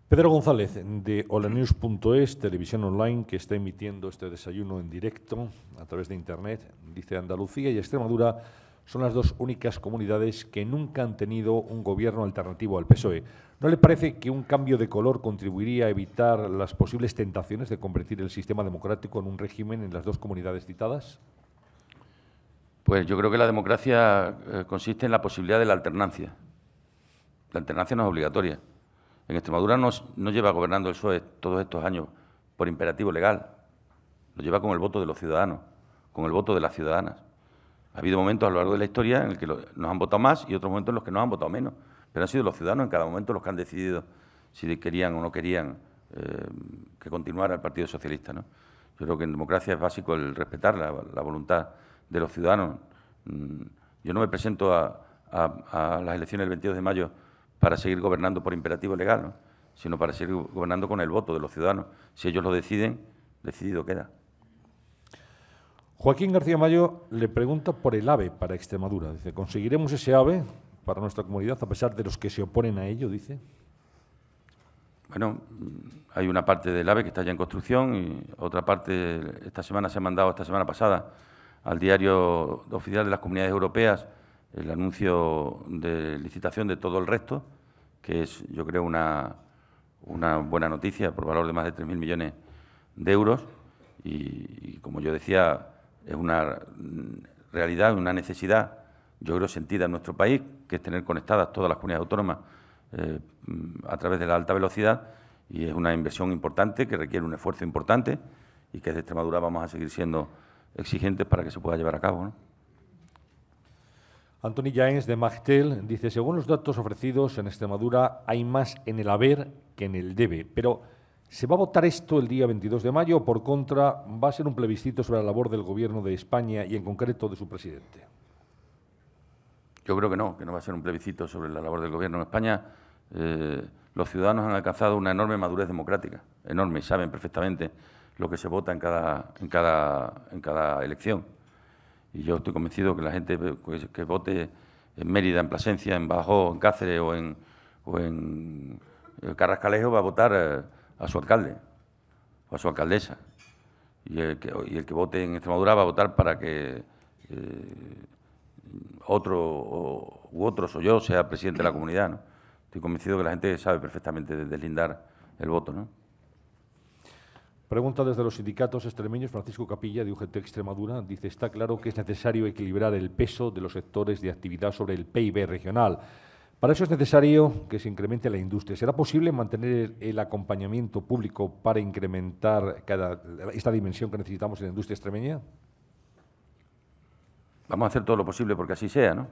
Pedro González, de holanews.es, televisión online, que está emitiendo este desayuno en directo a través de Internet, dice: Andalucía y Extremadura son las 2 únicas comunidades que nunca han tenido un gobierno alternativo al PSOE. ¿No le parece que un cambio de color contribuiría a evitar las posibles tentaciones de convertir el sistema democrático en un régimen en las 2 comunidades citadas? Pues yo creo que la democracia consiste en la posibilidad de la alternancia. La alternancia no es obligatoria. En Extremadura no lleva gobernando el PSOE todos estos años por imperativo legal. Lo lleva con el voto de los ciudadanos, con el voto de las ciudadanas. Ha habido momentos a lo largo de la historia en el que nos han votado más y otros momentos en los que nos han votado menos. Pero han sido los ciudadanos en cada momento los que han decidido si querían o no querían que continuara el Partido Socialista, ¿no? Yo creo que en democracia es básico el respetar la voluntad de los ciudadanos. Yo no me presento a las elecciones del 22 de mayo para seguir gobernando por imperativo legal, ¿no?, sino para seguir gobernando con el voto de los ciudadanos. Si ellos lo deciden, decidido queda. Joaquín García Mayo le pregunta por el AVE para Extremadura. Dice: ¿conseguiremos ese AVE para nuestra comunidad a pesar de los que se oponen a ello? Dice. Bueno, hay una parte del AVE que está ya en construcción y otra parte esta semana se ha mandado, esta semana pasada, al diario oficial de las Comunidades Europeas el anuncio de licitación de todo el resto, que es, yo creo, una buena noticia por valor de más de 3.000 millones de euros y, como yo decía, es una realidad, una necesidad, yo creo, sentida en nuestro país, que es tener conectadas todas las comunidades autónomas a través de la alta velocidad, y es una inversión importante que requiere un esfuerzo importante y que desde Extremadura vamos a seguir siendo exigentes para que se pueda llevar a cabo, ¿no? Antoni Yaens, de Magtel, dice: según los datos ofrecidos, en Extremadura hay más en el haber que en el debe. Pero, ¿se va a votar esto el día 22 de mayo o, por contra, va a ser un plebiscito sobre la labor del Gobierno de España y, en concreto, de su presidente? Yo creo que no va a ser un plebiscito sobre la labor del Gobierno en España. Los ciudadanos han alcanzado una enorme madurez democrática, enorme, y saben perfectamente lo que se vota en cada elección. Y yo estoy convencido que la gente que vote en Mérida, en Plasencia, en Badajoz, en Cáceres o en Carrascalejo va a votar a su alcalde o a su alcaldesa. Y el que vote en Extremadura va a votar para que u otros o yo sea presidente de la comunidad, ¿no? Estoy convencido que la gente sabe perfectamente deslindar el voto, ¿no? Pregunta desde los sindicatos extremeños. Francisco Capilla, de UGT Extremadura, dice: está claro que es necesario equilibrar el peso de los sectores de actividad sobre el PIB regional. Para eso es necesario que se incremente la industria. ¿Será posible mantener el acompañamiento público para incrementar esta dimensión que necesitamos en la industria extremeña? Vamos a hacer todo lo posible porque así sea, ¿no?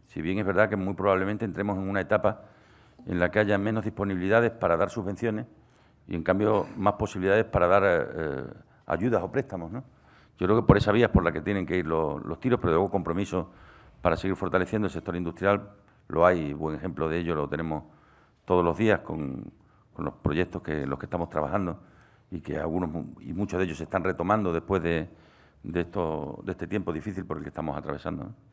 Si bien es verdad que muy probablemente entremos en una etapa en la que haya menos disponibilidades para dar subvenciones y, en cambio, más posibilidades para dar ayudas o préstamos, ¿no? Yo creo que por esa vía es por la que tienen que ir los tiros, pero luego compromiso para seguir fortaleciendo el sector industrial lo hay. Buen ejemplo de ello lo tenemos todos los días con los proyectos los que estamos trabajando y que algunos y muchos de ellos se están retomando después de este tiempo difícil por el que estamos atravesando, ¿no?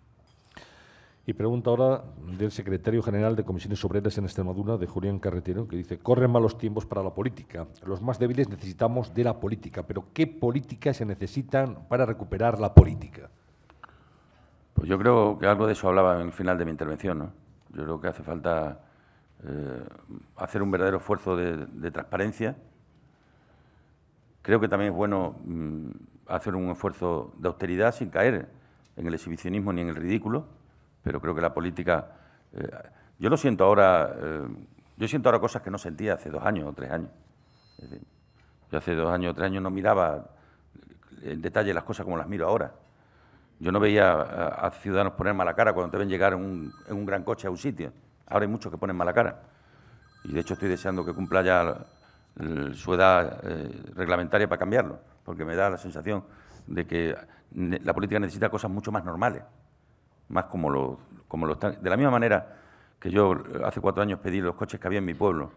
Y pregunta ahora del secretario general de Comisiones Obreras en Extremadura, de Julián Carretero, que dice: corren malos tiempos para la política. Los más débiles necesitamos de la política, pero ¿qué políticas se necesitan para recuperar la política? Pues yo creo que algo de eso hablaba en el final de mi intervención, ¿no? Yo creo que hace falta hacer un verdadero esfuerzo de transparencia. Creo que también es bueno hacer un esfuerzo de austeridad sin caer en el exhibicionismo ni en el ridículo, pero creo que la política... yo lo siento ahora... yo siento ahora cosas que no sentía hace 2 años o 3 años. Es decir, yo hace 2 años o 3 años no miraba en detalle las cosas como las miro ahora. Yo no veía a ciudadanos poner mala cara cuando te ven llegar en un gran coche a un sitio. Ahora hay muchos que ponen mala cara. Y de hecho estoy deseando que cumpla ya su edad reglamentaria para cambiarlo, porque me da la sensación de que la política necesita cosas mucho más normales, más como lo están. De la misma manera que yo hace 4 años pedí los coches que había en mi pueblo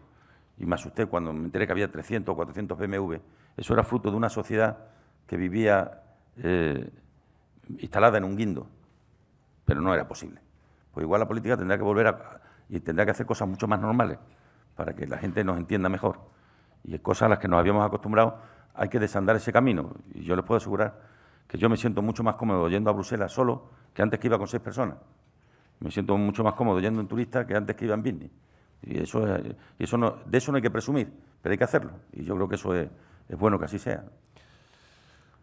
y me asusté cuando me enteré que había 300 o 400 BMW, eso era fruto de una sociedad que vivía instalada en un guindo, pero no era posible. Pues igual la política tendrá que volver y tendrá que hacer cosas mucho más normales para que la gente nos entienda mejor. Y cosas a las que nos habíamos acostumbrado, hay que desandar ese camino. Y yo les puedo asegurar que yo me siento mucho más cómodo yendo a Bruselas solo que antes que iba con 6 personas. Me siento mucho más cómodo yendo en turista que antes que iba en business. Y de eso no hay que presumir, pero hay que hacerlo. Y yo creo que eso es bueno que así sea.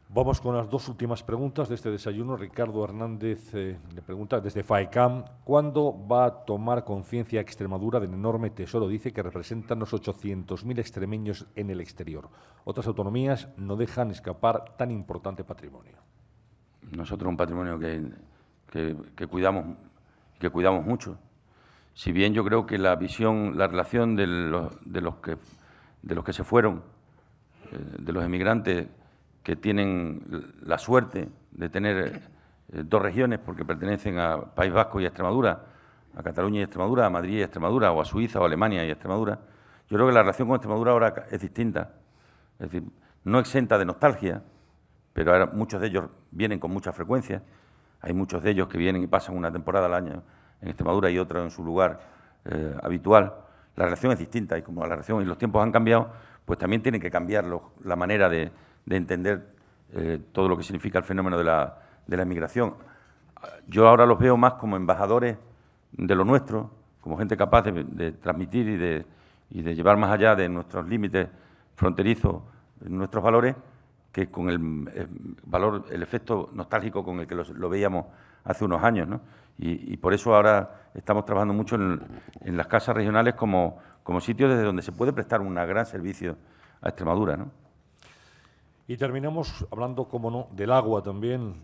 Vamos con las 2 últimas preguntas de este desayuno. Ricardo Hernández le pregunta desde FAECAM: ¿cuándo va a tomar conciencia Extremadura del enorme tesoro, dice, que representan los 800.000 extremeños en el exterior? Otras autonomías no dejan escapar tan importante patrimonio. Nosotros un patrimonio que cuidamos mucho. Si bien yo creo que la relación de los que se fueron, de los emigrantes, que tienen la suerte de tener 2 regiones porque pertenecen a País Vasco y a Extremadura, a Cataluña y Extremadura, a Madrid y Extremadura, o a Suiza o Alemania y Extremadura, yo creo que la relación con Extremadura ahora es distinta. Es decir, no exenta de nostalgia, pero ahora muchos de ellos vienen con mucha frecuencia. Hay muchos de ellos que vienen y pasan una temporada al año en Extremadura y otra en su lugar habitual. La relación es distinta y como la relación y los tiempos han cambiado, pues también tiene que cambiar la manera de entender todo lo que significa el fenómeno de la inmigración. Yo ahora los veo más como embajadores de lo nuestro, como gente capaz de transmitir y de llevar más allá de nuestros límites fronterizos nuestros valores, que con el efecto nostálgico con el que lo veíamos hace unos años, ¿no? Y por eso ahora estamos trabajando mucho en las casas regionales como sitios desde donde se puede prestar un gran servicio a Extremadura, ¿no? Y terminamos hablando, como no, del agua también.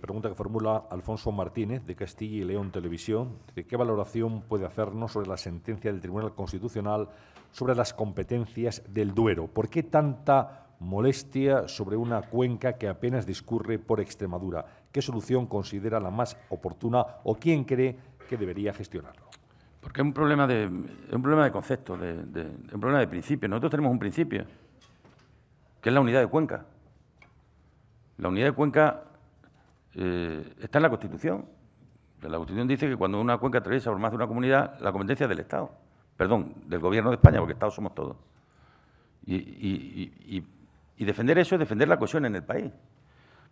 Pregunta que formula Alfonso Martínez, de Castilla y León Televisión. ¿De qué valoración puede hacernos sobre la sentencia del Tribunal Constitucional sobre las competencias del Duero? ¿Por qué tanta molestia sobre una cuenca que apenas discurre por Extremadura? ¿Qué solución considera la más oportuna o quién cree que debería gestionarlo? Porque es un problema de concepto, un problema de principio. Nosotros tenemos un principio, que es la unidad de Cuenca. La unidad de Cuenca está en la Constitución. La Constitución dice que cuando una cuenca atraviesa por más de una comunidad, la competencia es del Estado. Perdón, del Gobierno de España, porque Estado somos todos. Y defender eso es defender la cohesión en el país.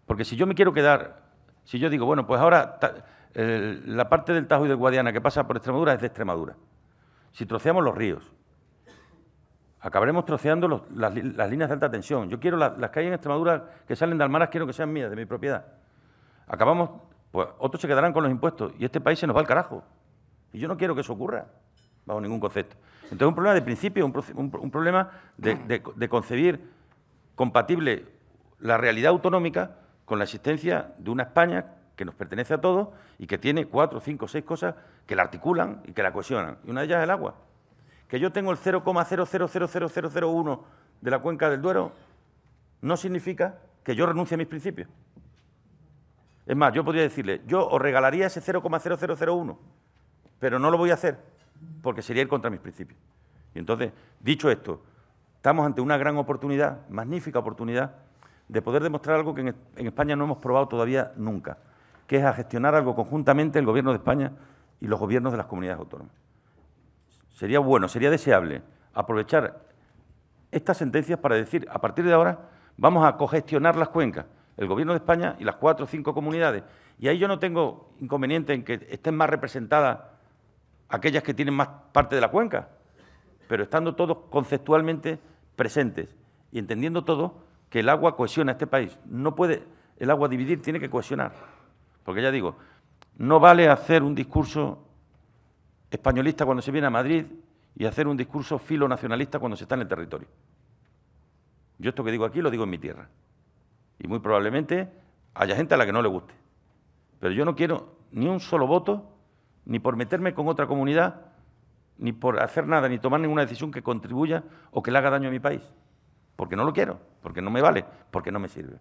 Porque si yo me quiero quedar, si yo digo, bueno, pues ahora la parte del Tajo y del Guadiana que pasa por Extremadura es de Extremadura. Si troceamos los ríos, acabaremos troceando las líneas de alta tensión. Yo quiero las que hay en Extremadura que salen de Almaraz, quiero que sean mías, de mi propiedad. Acabamos, pues otros se quedarán con los impuestos y este país se nos va al carajo. Y yo no quiero que eso ocurra, bajo ningún concepto. Entonces, un problema de principio, un problema de concebir compatible la realidad autonómica con la existencia de una España que nos pertenece a todos y que tiene 4, 5, 6 cosas que la articulan y que la cohesionan. Y una de ellas es el agua. Que yo tengo el 0,000001 de la cuenca del Duero no significa que yo renuncie a mis principios. Es más, yo podría decirle, yo os regalaría ese 0,0001, pero no lo voy a hacer porque sería ir contra mis principios. Y entonces, dicho esto, estamos ante una gran oportunidad, magnífica oportunidad, de poder demostrar algo que en España no hemos probado todavía nunca, que es a gestionar algo conjuntamente el Gobierno de España y los gobiernos de las comunidades autónomas. Sería bueno, sería deseable aprovechar estas sentencias para decir, a partir de ahora, vamos a cogestionar las cuencas, el Gobierno de España y las 4 o 5 comunidades. Y ahí yo no tengo inconveniente en que estén más representadas aquellas que tienen más parte de la cuenca, pero estando todos conceptualmente presentes y entendiendo todo que el agua cohesiona este país. No puede el agua dividir, tiene que cohesionar. Porque ya digo, no vale hacer un discurso españolista cuando se viene a Madrid y hacer un discurso filonacionalista cuando se está en el territorio. Yo esto que digo aquí lo digo en mi tierra. Y muy probablemente haya gente a la que no le guste. Pero yo no quiero ni un solo voto, ni por meterme con otra comunidad, ni por hacer nada, ni tomar ninguna decisión que contribuya o que le haga daño a mi país. Porque no lo quiero, porque no me vale, porque no me sirve.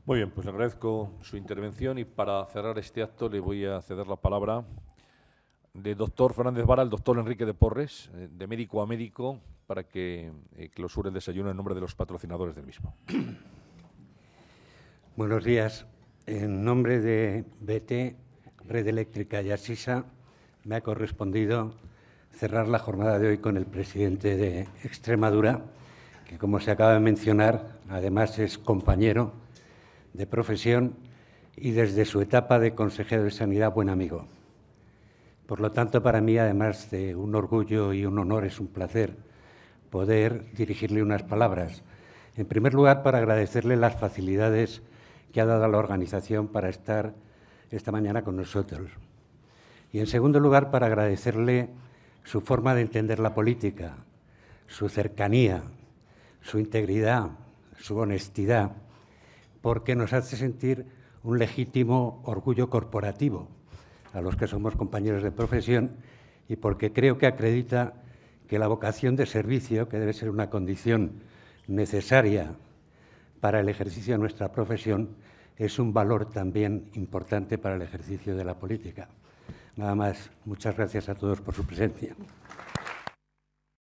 Muy bien, pues le agradezco su intervención y para cerrar este acto le voy a ceder la palabra del doctor Fernández Vara, al doctor Enrique de Porres, de médico a médico, para que clausure el desayuno en nombre de los patrocinadores del mismo. Buenos días. En nombre de BT, Red Eléctrica y Asisa, me ha correspondido cerrar la jornada de hoy con el presidente de Extremadura, que, como se acaba de mencionar, además es compañero de profesión y desde su etapa de consejero de Sanidad, buen amigo. Por lo tanto, para mí, además de un orgullo y un honor, es un placer poder dirigirle unas palabras. En primer lugar, para agradecerle las facilidades que ha dado a la organización para estar esta mañana con nosotros. Y, en segundo lugar, para agradecerle su forma de entender la política, su cercanía, su integridad, su honestidad, porque nos hace sentir un legítimo orgullo corporativo a los que somos compañeros de profesión y porque creo que acredita que la vocación de servicio, que debe ser una condición necesaria para el ejercicio de nuestra profesión, es un valor también importante para el ejercicio de la política. Nada más. Muchas gracias a todos por su presencia.